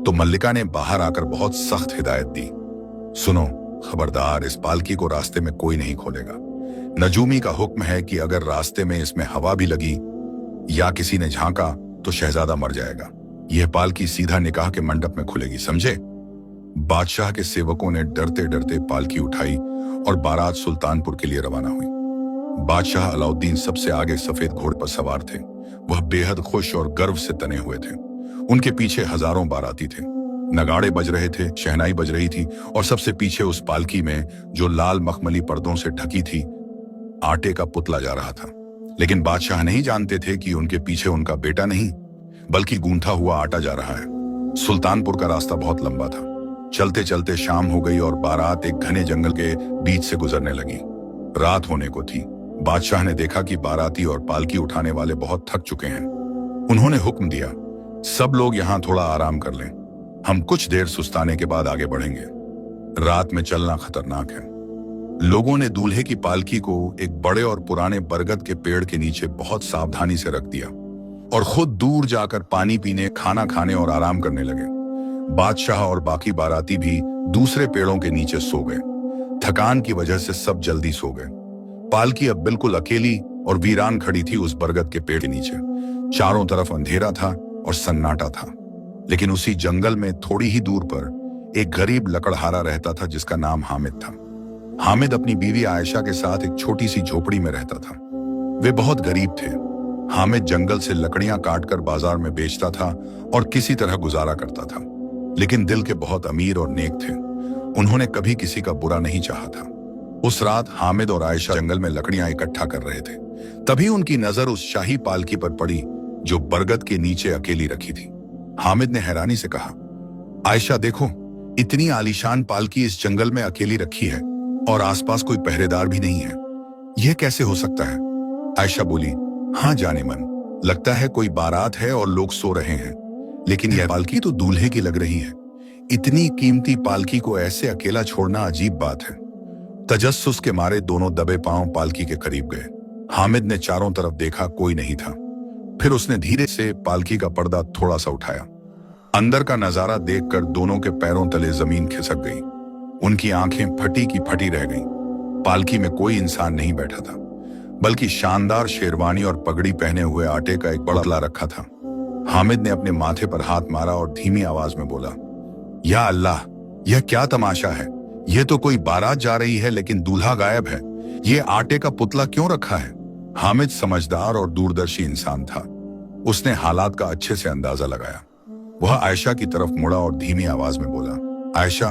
तो मल्लिका ने बाहर आकर बहुत सख्त हिदायत दी, सुनो, खबरदार, इस पालकी को रास्ते में कोई नहीं खोलेगा। नजूमी का हुक्म है कि अगर रास्ते में इसमें हवा भी लगी या किसी ने झांका तो शहजादा मर जाएगा। यह पालकी सीधा निकाह के मंडप में खुलेगी, समझे? बादशाह के सेवकों ने डरते डरते पालकी उठाई और बारात सुल्तानपुर के लिए रवाना हुई। बादशाह अलाउद्दीन सबसे आगे सफेद घोड़े पर सवार थे। वह बेहद खुश और गर्व से तने हुए थे। उनके पीछे हजारों बाराती थे। नगाड़े बज रहे थे, शहनाई बज रही थी और सबसे पीछे उस पालकी में, जो लाल मखमली पर्दों से ढकी थी, आटे का पुतला जा रहा था। लेकिन बादशाह नहीं जानते थे कि उनके पीछे उनका बेटा नहीं, बल्कि गूंथा हुआ आटा जा रहा है। सुल्तानपुर का रास्ता बहुत लंबा था। चलते चलते शाम हो गई और बारात एक घने जंगल के बीच से गुजरने लगी। रात होने को थी। बादशाह ने देखा कि बाराती और पालकी उठाने वाले बहुत थक चुके हैं। उन्होंने हुक्म दिया, सब लोग यहाँ थोड़ा आराम कर लें, हम कुछ देर सुस्ताने के बाद आगे बढ़ेंगे। रात में चलना खतरनाक है। लोगों ने दूल्हे की पालकी को एक बड़े और पुराने बरगद के पेड़ के नीचे बहुत सावधानी से रख दिया और खुद दूर जाकर पानी पीने, खाना खाने और आराम करने लगे। बादशाह और बाकी बाराती भी दूसरे पेड़ों के नीचे सो गए। थकान की वजह से सब जल्दी सो गए। पालकी अब बिल्कुल अकेली और वीरान खड़ी थी उस बरगद के पेड़ के नीचे। चारों तरफ अंधेरा था और सन्नाटा था। लेकिन उसी जंगल में थोड़ी ही दूर पर एक गरीब लकड़हारा रहता था जिसका नाम हामिद था। हामिद अपनी बीवी आयशा के साथ एक छोटी सी झोपड़ी में रहता था। वे बहुत गरीब थे। हामिद जंगल से लकड़ियां काटकर बाजार में बेचता था और किसी तरह गुजारा करता था। लेकिन दिल के बहुत अमीर और नेक थे। उन्होंने कभी किसी का बुरा नहीं चाहा था। उस रात हामिद और आयशा जंगल में लकड़ियां इकट्ठा कर रहे थे। तभी उनकी नजर उस शाही पालकी पर पड़ी जो बरगद के नीचे अकेली रखी थी। हामिद ने हैरानी से कहा, आयशा देखो, इतनी आलीशान पालकी इस जंगल में अकेली रखी है और आसपास कोई पहरेदार भी नहीं है। यह कैसे हो सकता है? आयशा बोली, हाँ जाने मन, लगता है कोई बारात है और लोग सो रहे हैं, लेकिन यह पालकी तो दूल्हे की लग रही है। इतनी कीमती पालकी को ऐसे अकेला छोड़ना अजीब बात है। तजस्सुस के मारे दोनों दबे पांव पालकी के करीब गए। हामिद ने चारों तरफ देखा, कोई नहीं था। फिर उसने धीरे से पालकी का पर्दा थोड़ा सा उठाया। अंदर का नजारा देखकर दोनों के पैरों तले जमीन खिसक गई। उनकी आंखें फटी की फटी रह गईं। पालकी में कोई इंसान नहीं बैठा था, बल्कि शानदार शेरवानी और पगड़ी पहने हुए आटे का एक बड़ा रखा था। हामिद ने अपने माथे पर हाथ मारा और धीमी आवाज में बोला, या अल्लाह, यह क्या तमाशा है? यह तो कोई बारात जा रही है लेकिन दूल्हा गायब है। यह आटे का पुतला क्यों रखा है? हामिद समझदार और दूरदर्शी इंसान था। उसने हालात का अच्छे से अंदाजा लगाया। वह आयशा की तरफ मुड़ा और धीमी आवाज में बोला, आयशा,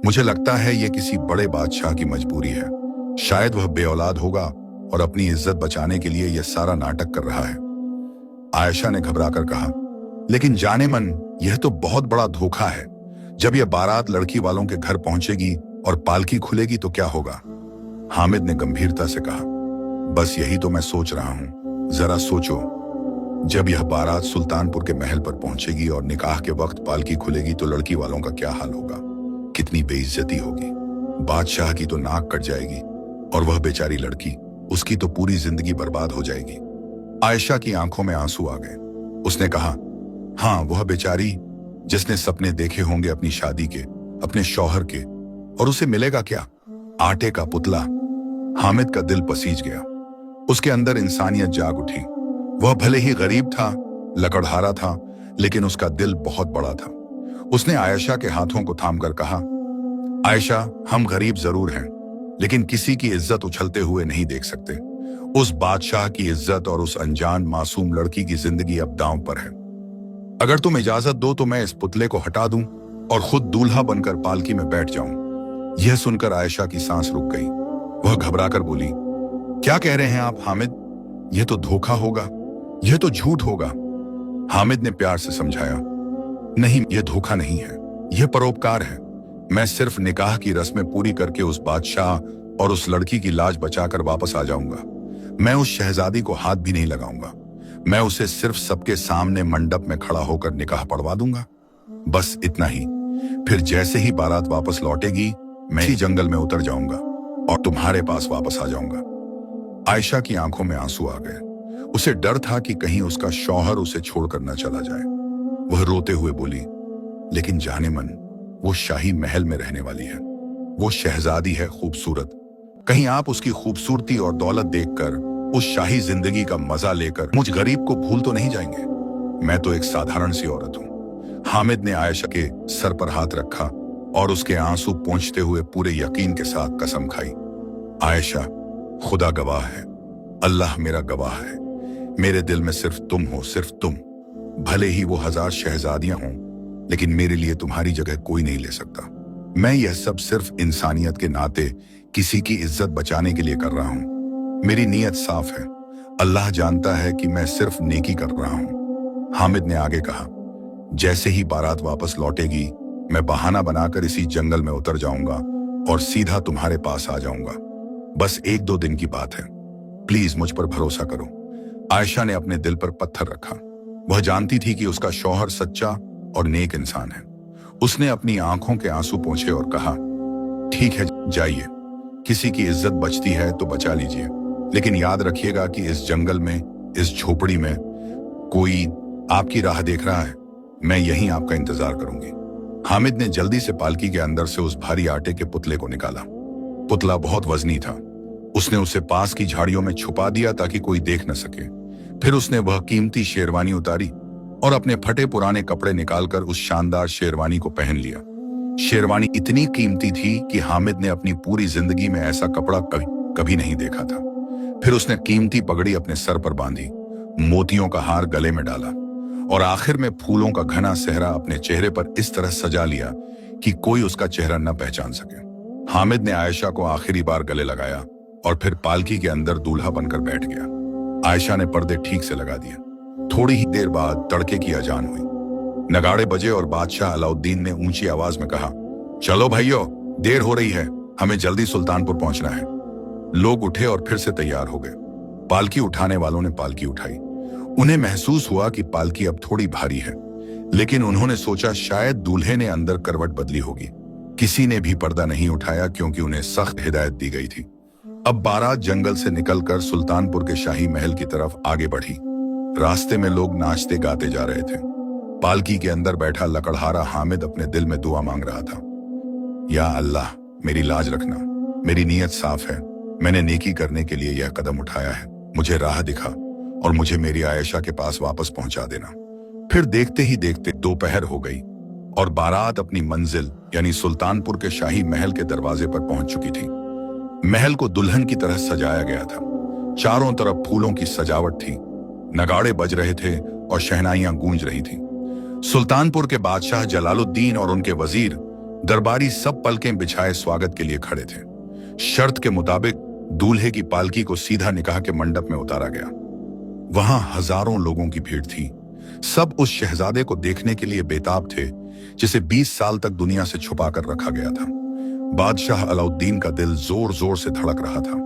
मुझे लगता है यह किसी बड़े बादशाह की मजबूरी है। शायद वह बेऔलाद होगा और अपनी इज्जत बचाने के लिए यह सारा नाटक कर रहा है। आयशा ने घबराकर कहा, लेकिन जाने मन, यह तो बहुत बड़ा धोखा है। जब यह बारात लड़की वालों के घर पहुंचेगी और पालकी खुलेगी तो क्या होगा? हामिद ने गंभीरता से कहा, बस यही तो मैं सोच रहा हूं। जरा सोचो, जब यह बारात सुल्तानपुर के महल पर पहुंचेगी और निकाह के वक्त पालकी खुलेगी तो लड़की वालों का क्या हाल होगा? कितनी बेइज्जती होगी। बादशाह की तो नाक कट जाएगी और वह बेचारी लड़की, उसकी तो पूरी जिंदगी बर्बाद हो जाएगी। आयशा की आंखों में आंसू आ गए। उसने कहा, हाँ, वह बेचारी जिसने सपने देखे होंगे अपनी शादी के, अपने शौहर के, और उसे मिलेगा क्या? आटे का पुतला। हामिद का दिल पसीज गया। उसके अंदर इंसानियत जाग उठी। वह भले ही गरीब था, लकड़हारा था, लेकिन उसका दिल बहुत बड़ा था। उसने आयशा के हाथों को थामकर कहा, आयशा, हम गरीब जरूर हैं, लेकिन किसी की इज्जत उछलते हुए नहीं देख सकते। उस बादशाह की इज्जत और उस अनजान मासूम लड़की की जिंदगी अब दांव पर है। अगर तुम इजाजत दो तो मैं इस पुतले को हटा दूं और खुद दूल्हा बनकर पालकी में बैठ जाऊं। यह सुनकर आयशा की सांस रुक गई। वह घबराकर बोली, क्या कह रहे हैं आप हामिद? यह तो धोखा होगा, यह तो झूठ होगा। हामिद ने प्यार से समझाया, नहीं, यह धोखा नहीं है, यह परोपकार है। मैं सिर्फ निकाह की रस्में पूरी करके उस बादशाह और उस लड़की की लाज बचाकर वापस आ जाऊंगा। मैं उस शहजादी को हाथ भी नहीं लगाऊंगा। मैं उसे सिर्फ सबके सामने मंडप में खड़ा होकर निकाह पढ़वा दूंगा, बस इतना ही। फिर जैसे ही बारात वापस लौटेगी, मैं ही जंगल में उतर जाऊंगा और तुम्हारे पास वापस आ जाऊंगा। आयशा की आंखों में आंसू आ गए। उसे डर था कि कहीं उसका शौहर उसे छोड़कर न चला जाए। वह रोते हुए बोली, लेकिन जाने मन, वो शाही महल में रहने वाली है। वो शहजादी है, खूबसूरत। कहीं आप उसकी खूबसूरती और दौलत देखकर, उस शाही जिंदगी का मजा लेकर मुझ गरीब को भूल तो नहीं जाएंगे? मैं तो एक साधारण सी औरत हूं। हामिद ने आयशा के सर पर हाथ रखा और उसके आंसू पोंछते हुए पूरे यकीन के साथ कसम खाई, आयशा, खुदा गवाह है, अल्लाह मेरा गवाह है, मेरे दिल में सिर्फ तुम हो, सिर्फ तुम। भले ही वो 1000 शहजादियां हों, लेकिन मेरे लिए तुम्हारी जगह कोई नहीं ले सकता। मैं यह सब सिर्फ इंसानियत के नाते किसी की इज्जत बचाने के लिए कर रहा हूं। मेरी नीयत साफ है। अल्लाह जानता है कि मैं सिर्फ नेकी कर रहा हूं। हामिद ने आगे कहा, जैसे ही बारात वापस लौटेगी, मैं बहाना बनाकर इसी जंगल में उतर जाऊंगा और सीधा तुम्हारे पास आ जाऊंगा। बस 1-2 दिन की बात है, प्लीज मुझ पर भरोसा करो। आयशा ने अपने दिल पर पत्थर रखा। वह जानती थी कि उसका शौहर सच्चा और नेक इंसान है। उसने अपनी आंखों के आंसू पोंछे और कहा, ठीक है, जाइए। किसी की इज्जत बचती है तो बचा लीजिए, लेकिन याद रखिएगा कि इस जंगल में, इस झोपड़ी में कोई आपकी राह देख रहा है। मैं यहीं आपका इंतजार करूंगी। हामिद ने जल्दी से पालकी के अंदर से उस भारी आटे के पुतले को निकाला। पुतला बहुत वजनी था। उसने उसे पास की झाड़ियों में छुपा दिया ताकि कोई देख न सके। फिर उसने वह कीमती शेरवानी उतारी और अपने फटे पुराने कपड़े निकालकर उस शानदार शेरवानी को पहन लिया। शेरवानी इतनी कीमती थी कि हामिद ने अपनी पूरी जिंदगी में ऐसा कपड़ा कभी नहीं देखा था। फिर उसने कीमती पगड़ी अपने सर पर बांधी, मोतियों का हार गले में डाला और आखिर में फूलों का घना सहरा अपने चेहरे पर इस तरह सजा लिया कि कोई उसका चेहरा न पहचान सके। हामिद ने आयशा को आखिरी बार गले लगाया और फिर पालकी के अंदर दूल्हा बनकर बैठ गया। आयशा ने पर्दे ठीक से लगा दिए। थोड़ी ही देर बाद तड़के की अजान हुई। नगाड़े बजे और बादशाह अलाउद्दीन ने ऊंची आवाज में कहा, चलो भाइयों, देर हो रही है, हमें जल्दी सुल्तानपुर पहुंचना है। लोग उठे और फिर से तैयार हो गए। पालकी उठाने वालों ने पालकी उठाई। उन्हें महसूस हुआ कि पालकी अब थोड़ी भारी है, लेकिन उन्होंने सोचा शायद दूल्हे ने अंदर करवट बदली होगी। किसी ने भी पर्दा नहीं उठाया क्योंकि उन्हें सख्त हिदायत दी गई थी। अब बारात जंगल से निकलकर सुल्तानपुर के शाही महल की तरफ आगे बढ़ी। रास्ते में लोग नाचते गाते जा रहे थे। पालकी के अंदर बैठा लकड़हारा हामिद अपने दिल में दुआ मांग रहा था, या अल्लाह, मेरी लाज रखना, मेरी नीयत साफ है, मैंने नेकी करने के लिए यह कदम उठाया है, मुझे राह दिखा और मुझे मेरी आयशा के पास वापस पहुंचा देना। फिर देखते ही देखते दोपहर हो गई और बारात अपनी मंजिल यानी सुल्तानपुर के शाही महल के दरवाजे पर पहुंच चुकी थी। महल को दुल्हन की तरह सजाया गया था। चारों तरफ फूलों की सजावट थी, नगाड़े बज रहे थे और शहनाइयां गूंज रही थी। सुल्तानपुर के बादशाह जलालुद्दीन और उनके वजीर दरबारी सब पलकें बिछाए स्वागत के लिए खड़े थे। शर्त के मुताबिक दूल्हे की पालकी को सीधा निकाह के मंडप में उतारा गया। वहां हजारों लोगों की भीड़ थी। सब उस शहजादे को देखने के लिए बेताब थे जिसे 20 साल तक दुनिया से छुपा कर रखा गया था। बादशाह अलाउद्दीन का दिल जोर जोर से धड़क रहा था।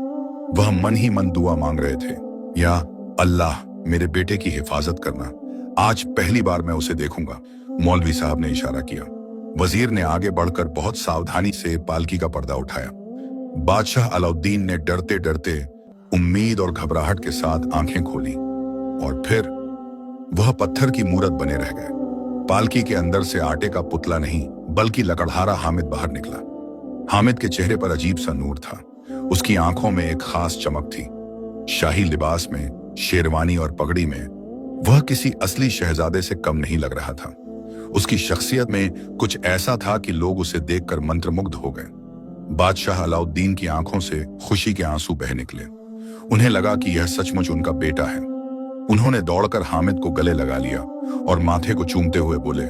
वह मन ही मन दुआ मांग रहे थे, या अल्लाह, मेरे बेटे की हिफाजत करना, आज पहली बार मैं उसे देखूंगा। मौलवी साहब ने इशारा किया। वजीर ने आगे बढ़कर बहुत सावधानी से पालकी का पर्दा उठाया। बादशाह अलाउद्दीन ने डरते डरते, उम्मीद और घबराहट के साथ आंखें खोली और फिर वह पत्थर की मूरत बने रह गए। पालकी के अंदर से आटे का पुतला नहीं बल्कि लकड़हारा हामिद बाहर निकला। हामिद के चेहरे पर अजीब सा नूर था। उसकी आंखों में एक खास चमक थी। शाही लिबास में, शेरवानी और पगड़ी में वह किसी असली शहजादे से कम नहीं लग रहा था। उसकी शख्सियत में कुछ ऐसा था कि लोग उसे देखकर मंत्रमुग्ध हो गए। बादशाह अलाउद्दीन की आंखों से खुशी के आंसू बह निकले। उन्हें लगा कि यह सचमुच उनका बेटा है। उन्होंने दौड़कर हामिद को गले लगा लिया और माथे को चूमते हुए बोले,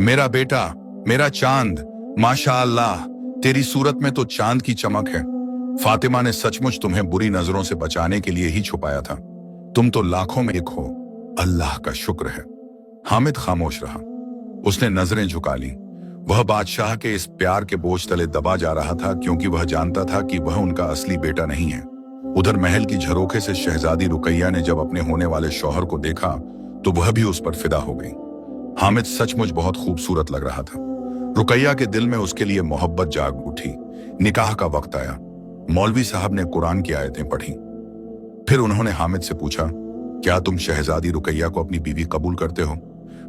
मेरा बेटा, मेरा चांद, माशाअल्लाह, तेरी सूरत में तो चांद की चमक है। फातिमा ने सचमुच तुम्हें बुरी नजरों से बचाने के लिए ही छुपाया था। तुम तो लाखों में एक हो, अल्लाह का शुक्र है। हामिद खामोश रहा। उसने नजरें झुका ली। वह बादशाह के इस प्यार के बोझ तले दबा जा रहा था क्योंकि वह जानता था कि वह उनका असली बेटा नहीं है। उधर महल की झरोखे से शहजादी रुकैया ने जब अपने होने वाले शौहर को देखा तो वह भी उस पर फिदा हो गई। हामिद सचमुच बहुत खूबसूरत लग रहा था। रुकैया के दिल में उसके लिए मोहब्बत जाग उठी। निकाह का वक्त आया। मौलवी साहब ने कुरान की आयतें पढ़ी। फिर उन्होंने हामिद से पूछा, क्या तुम शहजादी रुकैया को अपनी बीवी कबूल करते हो?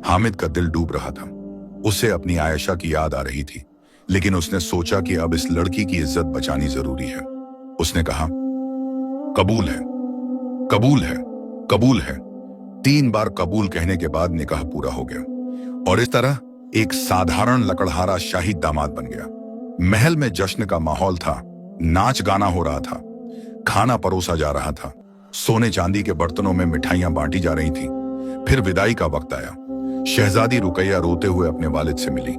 हामिद का दिल डूब रहा था। उसे अपनी आयशा की याद आ रही थी, लेकिन उसने सोचा कि अब इस लड़की की इज्जत बचानी जरूरी है। उसने कहा, कबूल है, कबूल है, कबूल है। 3 बार कबूल कहने के बाद निकाह पूरा हो गया और इस तरह एक साधारण लकड़हारा शाही दामाद बन गया। महल में जश्न का माहौल था। नाच गाना हो रहा था, खाना परोसा जा रहा था, सोने चांदी के बर्तनों में मिठाइयां बांटी जा रही थीं। फिर विदाई का वक्त आया। शहजादी रुकैया रोते हुए अपने वालिद से मिली।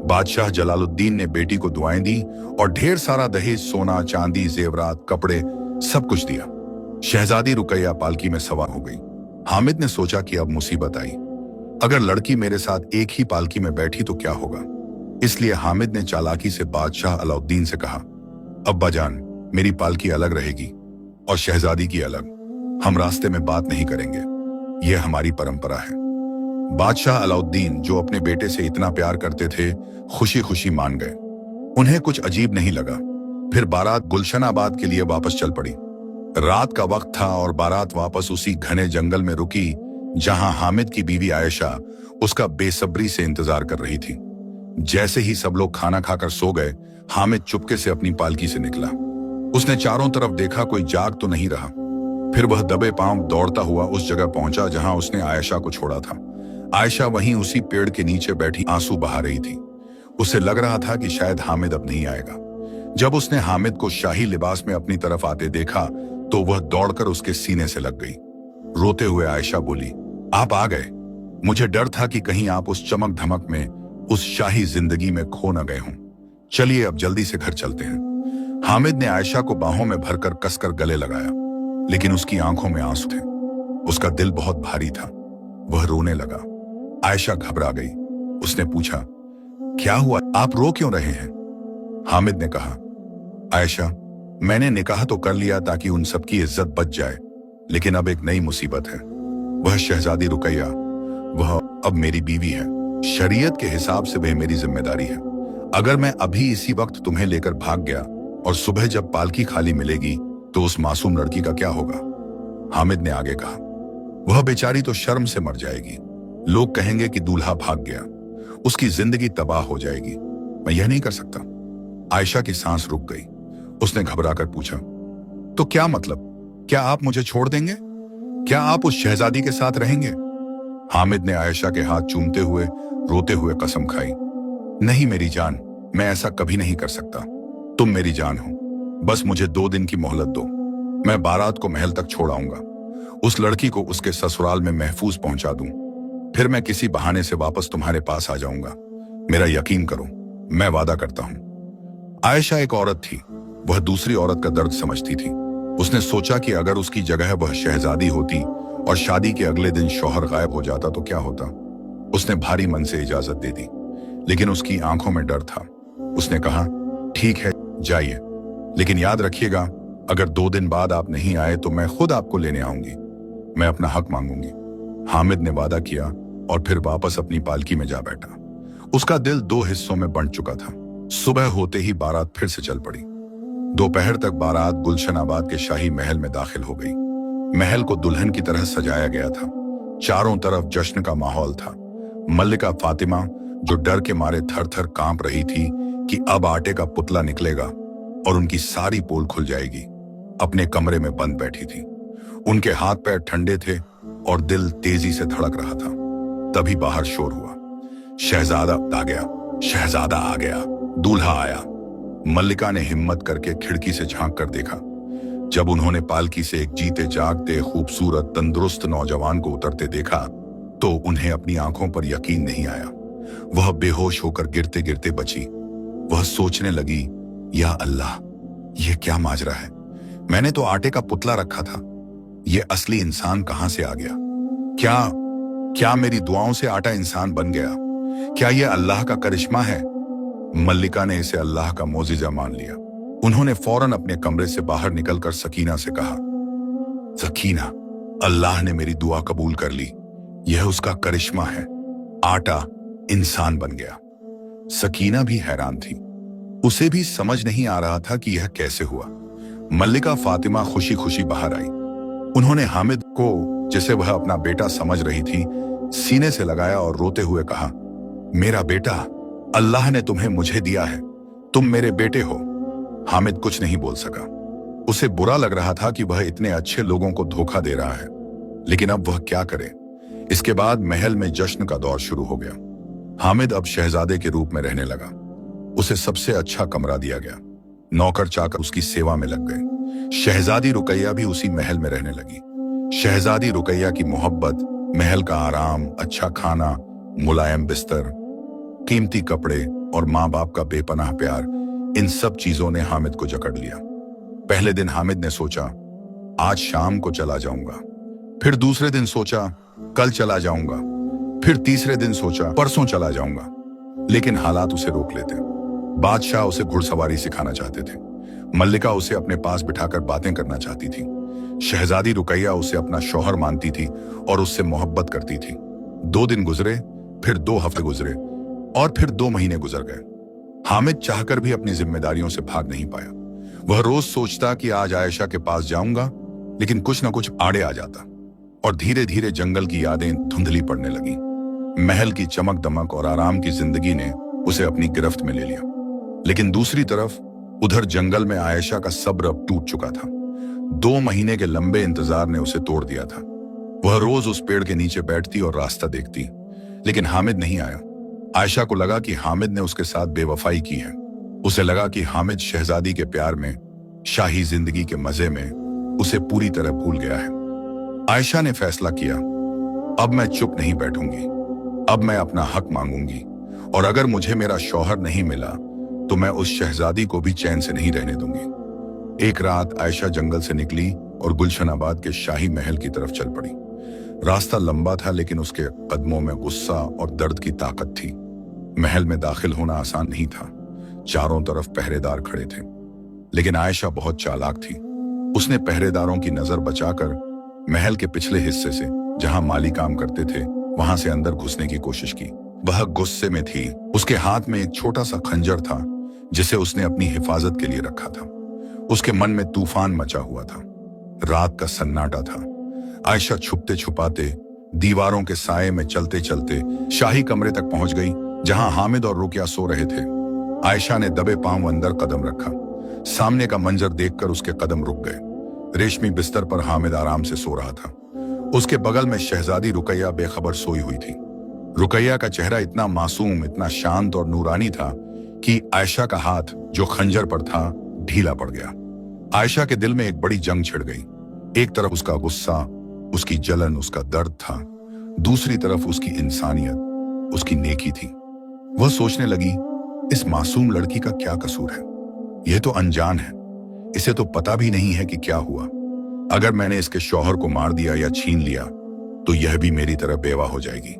बादशाह जलालुद्दीन ने बेटी को दुआएं दी और ढेर सारा दहेज, सोना चांदी, जेवरात, कपड़े, सब कुछ दिया। शहजादी रुकैया पालकी में सवार हो गई। हामिद ने सोचा कि अब मुसीबत आई। अगर लड़की मेरे साथ एक ही पालकी में बैठी तो क्या होगा? इसलिए हामिद ने चालाकी से बादशाह अलाउद्दीन से कहा, अब्बा जान, मेरी पालकी अलग रहेगी और शहजादी की अलग। हम रास्ते में बात नहीं करेंगे, यह हमारी परंपरा है। बादशाह अलाउद्दीन, जो अपने बेटे से इतना प्यार करते थे, खुशी खुशी मान गए। उन्हें कुछ अजीब नहीं लगा। फिर बारात गुलशनाबाद के लिए वापस चल पड़ी। रात का वक्त था और बारात वापस उसी घने जंगल में रुकी जहां हामिद की बीवी आयशा उसका बेसब्री से इंतजार कर रही थी। जैसे ही सब लोग खाना खाकर सो गए, हामिद चुपके से अपनी पालकी से निकला। उसने चारों तरफ देखा, कोई जाग तो नहीं रहा। फिर वह दबे पांव दौड़ता हुआ उस जगह पहुंचा जहां उसने आयशा को छोड़ा था। आयशा वहीं उसी पेड़ के नीचे बैठी आंसू बहा रही थी। उसे लग रहा था कि शायद हामिद अब नहीं आएगा। जब उसने हामिद को शाही लिबास में अपनी तरफ आते देखा तो वह दौड़कर उसके सीने से लग गई। रोते हुए आयशा बोली, आप आ गए, मुझे डर था कि कहीं आप उस चमक धमक में, उस शाही जिंदगी में खो न गए हों। चलिए अब जल्दी से घर चलते हैं। हामिद ने आयशा को बाहों में भरकर कसकर गले लगाया, लेकिन उसकी आंखों में आंसू थे। उसका दिल बहुत भारी था। वह रोने लगा। आयशा घबरा गई। उसने पूछा, क्या हुआ, आप रो क्यों रहे हैं? हामिद ने कहा, आयशा, मैंने निकाह तो कर लिया ताकि उन सबकी इज्जत बच जाए, लेकिन अब एक नई मुसीबत है। वह शहजादी रुकैया, वह अब मेरी बीवी है। शरीयत के हिसाब से वह मेरी जिम्मेदारी है। अगर मैं अभी इसी वक्त तुम्हें लेकर भाग गया और सुबह जब पालकी खाली मिलेगी तो उस मासूम लड़की का क्या होगा? हामिद ने आगे कहा, वह बेचारी तो शर्म से मर जाएगी। लोग कहेंगे कि दूल्हा भाग गया, उसकी जिंदगी तबाह हो जाएगी। मैं यह नहीं कर सकता। आयशा की सांस रुक गई। उसने घबराकर पूछा, तो क्या मतलब? क्या आप मुझे छोड़ देंगे? क्या आप उस शहजादी के साथ रहेंगे? हामिद ने आयशा के हाथ चूमते हुए रोते हुए कसम खाई, नहीं मेरी जान, मैं ऐसा कभी नहीं कर सकता। तुम मेरी जान हो, बस मुझे 2 दिन की मोहलत दो। मैं बारात को महल तक छोड़ आऊंगा, उस लड़की को उसके ससुराल में महफूज पहुंचा दूं, फिर मैं किसी बहाने से वापस तुम्हारे पास आ जाऊंगा। मेरा यकीन करो, मैं वादा करता हूं। आयशा एक औरत थी। वह दूसरी औरत का दर्द समझती थी। उसने सोचा कि अगर उसकी जगह वह शहजादी होती और शादी के अगले दिन शौहर गायब हो जाता तो क्या होता। उसने भारी मन से इजाजत दे दी, लेकिन उसकी आंखों में डर था। उसने कहा, ठीक है, जाइए, लेकिन याद रखिएगा, अगर 2 दिन बाद आप नहीं आए तो मैं खुद आपको लेने आऊंगी। मैं अपना हक मांगूंगी। हामिद ने वादा किया और फिर वापस अपनी पालकी में जा बैठा। उसका दिल 2 हिस्सों में बंट चुका था। सुबह होते ही बारात फिर से चल पड़ी। दोपहर तक बारात गुलशनाबाद के शाही महल में दाखिल हो गई। महल को दुल्हन की तरह सजाया गया था। चारों तरफ जश्न का माहौल था। मल्लिका फातिमा, जो डर के मारे थर थर कांप रही थी कि अब आटे का पुतला निकलेगा और उनकी सारी पोल खुल जाएगी, अपने कमरे में बंद बैठी थी। उनके हाथ पैर ठंडे थे और दिल तेजी से धड़क रहा था। तभी बाहर शोर हुआ, शहजादा आ गया, शहजादा आ गया, दूल्हा आया। मल्लिका ने हिम्मत करके खिड़की से झांक कर देखा। जब उन्होंने पालकी से एक जीते जागते खूबसूरत तंदुरुस्त नौजवान को उतरते देखा तो उन्हें अपनी आंखों पर यकीन नहीं आया। वह बेहोश होकर गिरते गिरते बची। वह सोचने लगी, या अल्लाह, यह क्या माजरा है? मैंने तो आटे का पुतला रखा था, यह असली इंसान कहां से आ गया? क्या मेरी दुआओं से आटा इंसान बन गया? क्या यह अल्लाह का करिश्मा है? मल्लिका ने इसे अल्लाह का मोजिजा मान लिया। उन्होंने फौरन अपने कमरे से बाहर निकलकर सकीना से कहा, सकीना, अल्लाह ने मेरी दुआ कबूल कर ली। यह उसका करिश्मा है, आटा इंसान बन गया। सकीना भी हैरान थी। उसे भी समझ नहीं आ रहा था कि यह कैसे हुआ। मल्लिका फातिमा खुशी खुशी बाहर आई। उन्होंने हामिद को, जिसे वह अपना बेटा समझ रही थी, सीने से लगाया और रोते हुए कहा, मेरा बेटा, अल्लाह ने तुम्हें मुझे दिया है, तुम मेरे बेटे हो। हामिद कुछ नहीं बोल सका। उसे बुरा लग रहा था कि वह इतने अच्छे लोगों को धोखा दे रहा है, लेकिन अब वह क्या करे। इसके बाद महल में जश्न का दौर शुरू हो गया। हामिद अब शहजादे के रूप में रहने लगा। उसे सबसे अच्छा कमरा दिया गया। नौकर चाकर उसकी सेवा में लग गए। शहजादी रुकैया भी उसी महल में रहने लगी। शहजादी रुकैया की मोहब्बत, महल का आराम, अच्छा खाना, मुलायम बिस्तर, कीमती कपड़े और माँ बाप का बेपनाह प्यार, इन सब चीजों ने हामिद को जकड़ लिया। पहले दिन हामिद ने सोचा, आज शाम को चला जाऊंगा। फिर दूसरे दिन सोचा, कल चला जाऊंगा। फिर तीसरे दिन सोचा, परसों चला जाऊंगा। लेकिन हालात उसे रोक लेते। बादशाह उसे घुड़सवारी सिखाना चाहते थे। मल्लिका उसे अपने पास बिठाकर बातें करना चाहती थी। शहजादी रुकैया उसे अपना शौहर मानती थी और उससे मोहब्बत करती थी। 2 दिन गुजरे, फिर 2 हफ्ते गुजरे और फिर 2 महीने गुजर गए। हामिद चाहकर भी अपनी जिम्मेदारियों से भाग नहीं पाया। वह रोज सोचता कि आज आयशा के पास जाऊंगा, लेकिन कुछ न कुछ आड़े आ जाता और धीरे धीरे जंगल की यादें धुंधली पड़ने लगी। महल की चमक दमक और आराम की जिंदगी ने उसे अपनी गिरफ्त में ले लिया। लेकिन दूसरी तरफ उधर जंगल में आयशा का सब्र अब टूट चुका था। 2 महीने के लंबे इंतजार ने उसे तोड़ दिया था। वह रोज उस पेड़ के नीचे बैठती और रास्ता देखती, लेकिन हामिद नहीं आया। आयशा को लगा कि हामिद ने उसके साथ बेवफाई की है। उसे लगा कि हामिद शहजादी के प्यार में, शाही जिंदगी के मजे में उसे पूरी तरह भूल गया है। आयशा ने फैसला किया, अब मैं चुप नहीं बैठूंगी, अब मैं अपना हक मांगूंगी, और अगर मुझे मेरा शौहर नहीं मिला तो मैं उस शहजादी को भी चैन से नहीं रहने दूंगी। एक रात आयशा जंगल से निकली और गुलशनाबाद के शाही महल की तरफ चल पड़ी। रास्ता लंबा था, लेकिन उसके कदमों में गुस्सा और दर्द की ताकत थी। महल में दाखिल होना आसान नहीं था। चारों तरफ पहरेदार खड़े थे, लेकिन आयशा बहुत चालाक थी। उसने पहरेदारों की नजर बचाकर महल के पिछले हिस्से से, जहां माली काम करते थे, वहां से अंदर घुसने की कोशिश की। वह गुस्से में थी। उसके हाथ में एक छोटा सा खंजर था जिसे उसने अपनी हिफाजत के लिए रखा था। उसके मन में तूफान मचा हुआ था। रात का सन्नाटा था। आयशा छुपते छुपाते दीवारों के साये में चलते चलते शाही कमरे तक पहुंच गई, जहां हामिद और रुकिया सो रहे थे। आयशा ने दबे पांव अंदर कदम रखा। सामने का मंजर देखकर उसके कदम रुक गए। रेशमी बिस्तर पर हामिद आराम से सो रहा था। उसके बगल में शहजादी रुकैया बेखबर सोई हुई थी। रुकैया का चेहरा इतना मासूम, इतना शांत और नूरानी था कि आयशा का हाथ जो खंजर पर था ढीला पड़ गया। आयशा के दिल में एक बड़ी जंग छिड़ गई। एक तरफ उसका गुस्सा, उसकी जलन, उसका दर्द था। दूसरी तरफ उसकी इंसानियत, उसकी नेकी थी। वह सोचने लगी, इस मासूम लड़की का क्या कसूर है? यह तो अनजान है, इसे तो पता भी नहीं है कि क्या हुआ। अगर मैंने इसके शौहर को मार दिया या छीन लिया तो यह भी मेरी तरह बेवा हो जाएगी।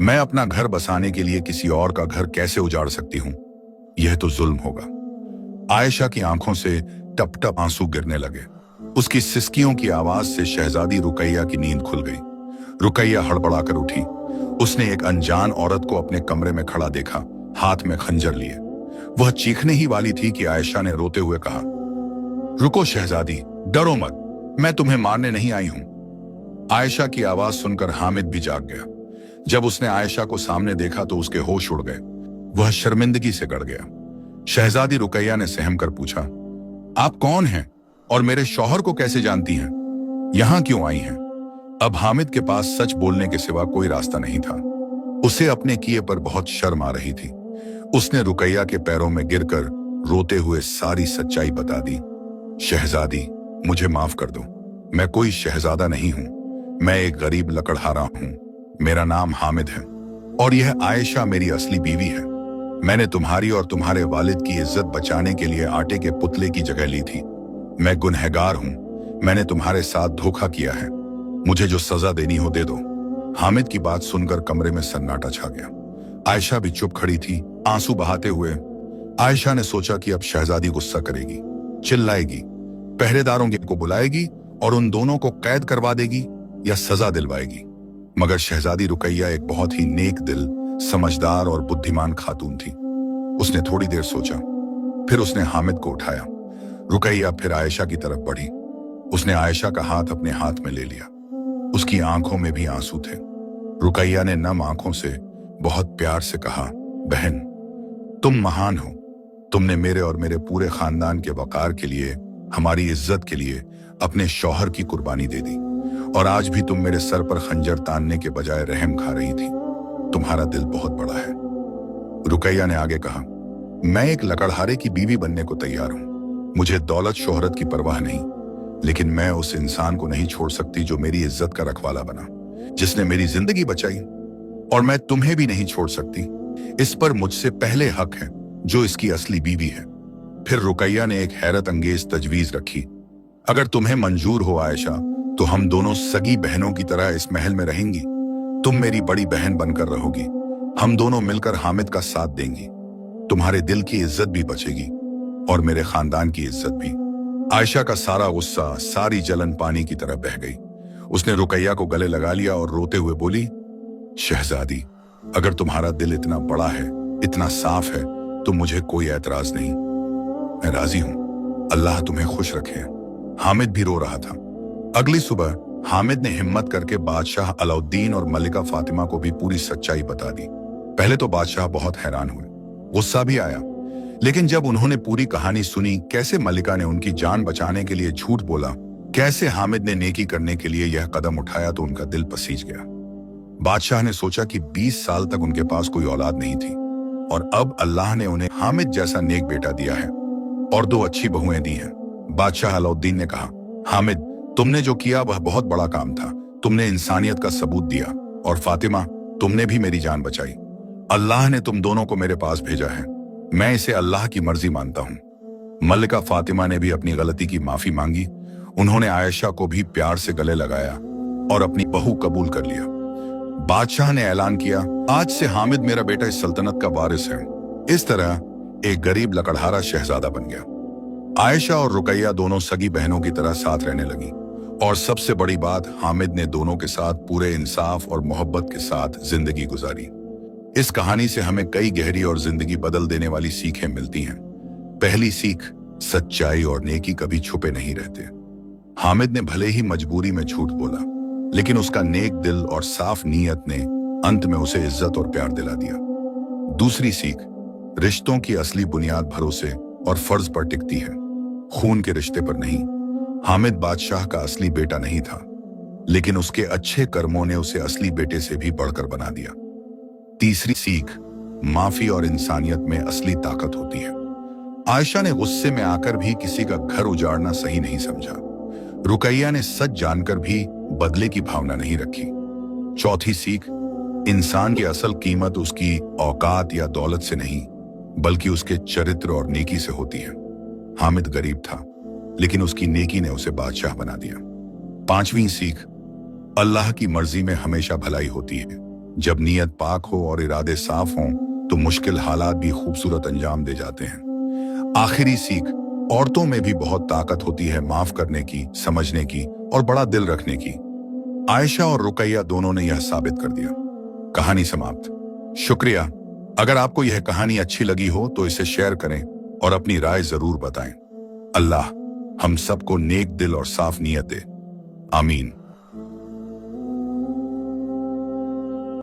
मैं अपना घर बसाने के लिए किसी और का घर कैसे उजाड़ सकती हूं? यह तो जुल्म होगा। आयशा की आंखों से टप टप आंसू गिरने लगे। उसकी सिसकियों की आवाज से शहजादी रुकैया की नींद खुल गई। रुकैया हड़बड़ाकर उठी। उसने एक अनजान औरत को अपने कमरे में खड़ा देखा, हाथ में खंजर लिए। वह चीखने ही वाली थी कि आयशा ने रोते हुए कहा, रुको शहजादी, डरो मत, मैं तुम्हें मारने नहीं आई हूं। आयशा की आवाज सुनकर हामिद भी जाग गया। जब उसने आयशा को सामने देखा तो उसके होश उड़ गए। वह शर्मिंदगी से गड़ गया। शहजादी रुकैया ने सहम कर पूछा, आप कौन हैं और मेरे शौहर को कैसे जानती हैं? यहां क्यों आई हैं? अब हामिद के पास सच बोलने के सिवा कोई रास्ता नहीं था। उसे अपने किए पर बहुत शर्म आ रही थी। उसने रुकैया के पैरों में गिरकर रोते हुए सारी सच्चाई बता दी। शहजादी, मुझे माफ कर दो। मैं कोई शहजादा नहीं हूं। मैं एक गरीब लकड़हारा हूं। मेरा नाम हामिद है और यह आयशा मेरी असली बीवी है। मैंने तुम्हारी और तुम्हारे वालिद की इज्जत बचाने के लिए आटे के पुतले की जगह ली थी। मैं गुनहगार हूं। मैंने तुम्हारे साथ धोखा किया है। मुझे जो सजा देनी हो दे दो। हामिद की बात सुनकर कमरे में सन्नाटा छा गया। आयशा भी चुप खड़ी थी, आंसू बहाते हुए। आयशा ने सोचा कि अब शहजादी गुस्सा करेगी, चिल्लाएगी, पहरेदारों को बुलाएगी और उन दोनों को कैद करवा देगी या सजा दिलवाएगी। मगर शहजादी रुकैया एक बहुत ही नेक दिल, समझदार और बुद्धिमान खातून थी। उसने थोड़ी देर सोचा, फिर उसने हामिद को उठाया। रुकैया फिर आयशा की तरफ बढ़ी। उसने आयशा का हाथ अपने हाथ में ले लिया। उसकी आंखों में भी आंसू थे। रुकैया ने नम आंखों से बहुत प्यार से कहा, बहन, तुम महान हो। तुमने मेरे और मेरे पूरे खानदान के वकार के लिए, हमारी इज्जत के लिए अपने शौहर की कुर्बानी दे दी, और आज भी तुम मेरे सर पर खंजर तानने के बजाय रहम खा रही थी। तुम्हारा दिल बहुत बड़ा है। रुकैया ने आगे कहा, मैं एक लकड़हारे की बीवी बनने को तैयार हूं। मुझे दौलत शोहरत की परवाह नहीं, लेकिन मैं उस इंसान को नहीं छोड़ सकती जो मेरी इज्जत का रखवाला बना, जिसने मेरी जिंदगी बचाई। और मैं तुम्हें भी नहीं छोड़ सकती। इस पर मुझसे पहले हक है जो इसकी असली बीवी है। फिर रुकैया ने एक हैरत अंगेज तजवीज रखी, अगर तुम्हें मंजूर हो आयशा, तो हम दोनों सगी बहनों की तरह इस महल में रहेंगी। तुम मेरी बड़ी बहन बनकर रहोगी। हम दोनों मिलकर हामिद का साथ देंगी। तुम्हारे दिल की इज्जत भी बचेगी और मेरे खानदान की इज्जत भी। आयशा का सारा गुस्सा, सारी जलन पानी की तरह बह गई। उसने रुकैया को गले लगा लिया और रोते हुए बोली, शहजादी, अगर तुम्हारा दिल इतना बड़ा है, इतना साफ है, तो मुझे कोई एतराज नहीं। मैं राजी हूं। अल्लाह तुम्हें खुश रखे। हामिद भी रो रहा था। अगली सुबह हामिद ने हिम्मत करके बादशाह अलाउद्दीन और मलिका फातिमा को भी पूरी सच्चाई बता दी। पहले तो बादशाह बहुत हैरान हुए, गुस्सा भी आया, लेकिन जब उन्होंने पूरी कहानी सुनी, कैसे मलिका ने उनकी जान बचाने के लिए झूठ बोला, कैसे हामिद ने नेकी करने के लिए यह कदम उठाया, तो उनका दिल पसीज गया। बादशाह ने सोचा कि 20 साल तक उनके पास कोई औलाद नहीं थी और अब अल्लाह ने उन्हें हामिद जैसा नेक बेटा दिया है और 2 अच्छी बहुएं दी हैं। बादशाह अलाउद्दीन ने कहा, हामिद, तुमने जो किया वह बहुत बड़ा काम था। तुमने इंसानियत का सबूत दिया। और फातिमा, तुमने भी मेरी जान बचाई। अल्लाह ने तुम दोनों को मेरे पास भेजा है। मैं इसे अल्लाह की मर्जी मानता हूं। मल्लिका फातिमा ने भी अपनी गलती की माफी मांगी। उन्होंने आयशा को भी प्यार से गले लगाया और अपनी बहू कबूल कर लिया। बादशाह ने ऐलान किया, आज से हामिद मेरा बेटा इस सल्तनत का वारिस है। इस तरह एक गरीब लकड़हारा शहजादा बन गया। आयशा और रुकैया दोनों सगी बहनों की तरह साथ रहने लगी, और सबसे बड़ी बात, हामिद ने दोनों के साथ पूरे इंसाफ और मोहब्बत के साथ जिंदगी गुजारी। इस कहानी से हमें कई गहरी और जिंदगी बदल देने वाली सीखें मिलती हैं। पहली सीख, सच्चाई और नेकी कभी छुपे नहीं रहते। हामिद ने भले ही मजबूरी में झूठ बोला, लेकिन उसका नेक दिल और साफ नीयत ने अंत में उसे इज्जत और प्यार दिला दिया। दूसरी सीख, रिश्तों की असली बुनियाद भरोसे और फर्ज पर टिकती है, खून के रिश्ते पर नहीं। हामिद बादशाह का असली बेटा नहीं था, लेकिन उसके अच्छे कर्मों ने उसे असली बेटे से भी बढ़कर बना दिया। तीसरी सीख, माफी और इंसानियत में असली ताकत होती है। आयशा ने गुस्से में आकर भी किसी का घर उजाड़ना सही नहीं समझा। रुकैया ने सच जानकर भी बदले की भावना नहीं रखी। चौथी सीख, इंसान की असल कीमत उसकी औकात या दौलत से नहीं, बल्कि उसके चरित्र और नेकी से होती है। हामिद गरीब था, लेकिन उसकी नेकी ने उसे बादशाह बना दिया। पांचवी सीख, अल्लाह की मर्जी में हमेशा भलाई होती है। जब नीयत पाक हो और इरादे साफ हों, तो मुश्किल हालात भी खूबसूरत अंजाम दे जाते हैं। आखिरी सीख, औरतों में भी बहुत ताकत होती है, माफ करने की, समझने की और बड़ा दिल रखने की। आयशा और रुकैया दोनों ने यह साबित कर दिया। कहानी समाप्त। शुक्रिया। अगर आपको यह कहानी अच्छी लगी हो तो इसे शेयर करें और अपनी राय जरूर बताएं। अल्लाह हम सबको नेक दिल और साफ नीयत दे। आमीन।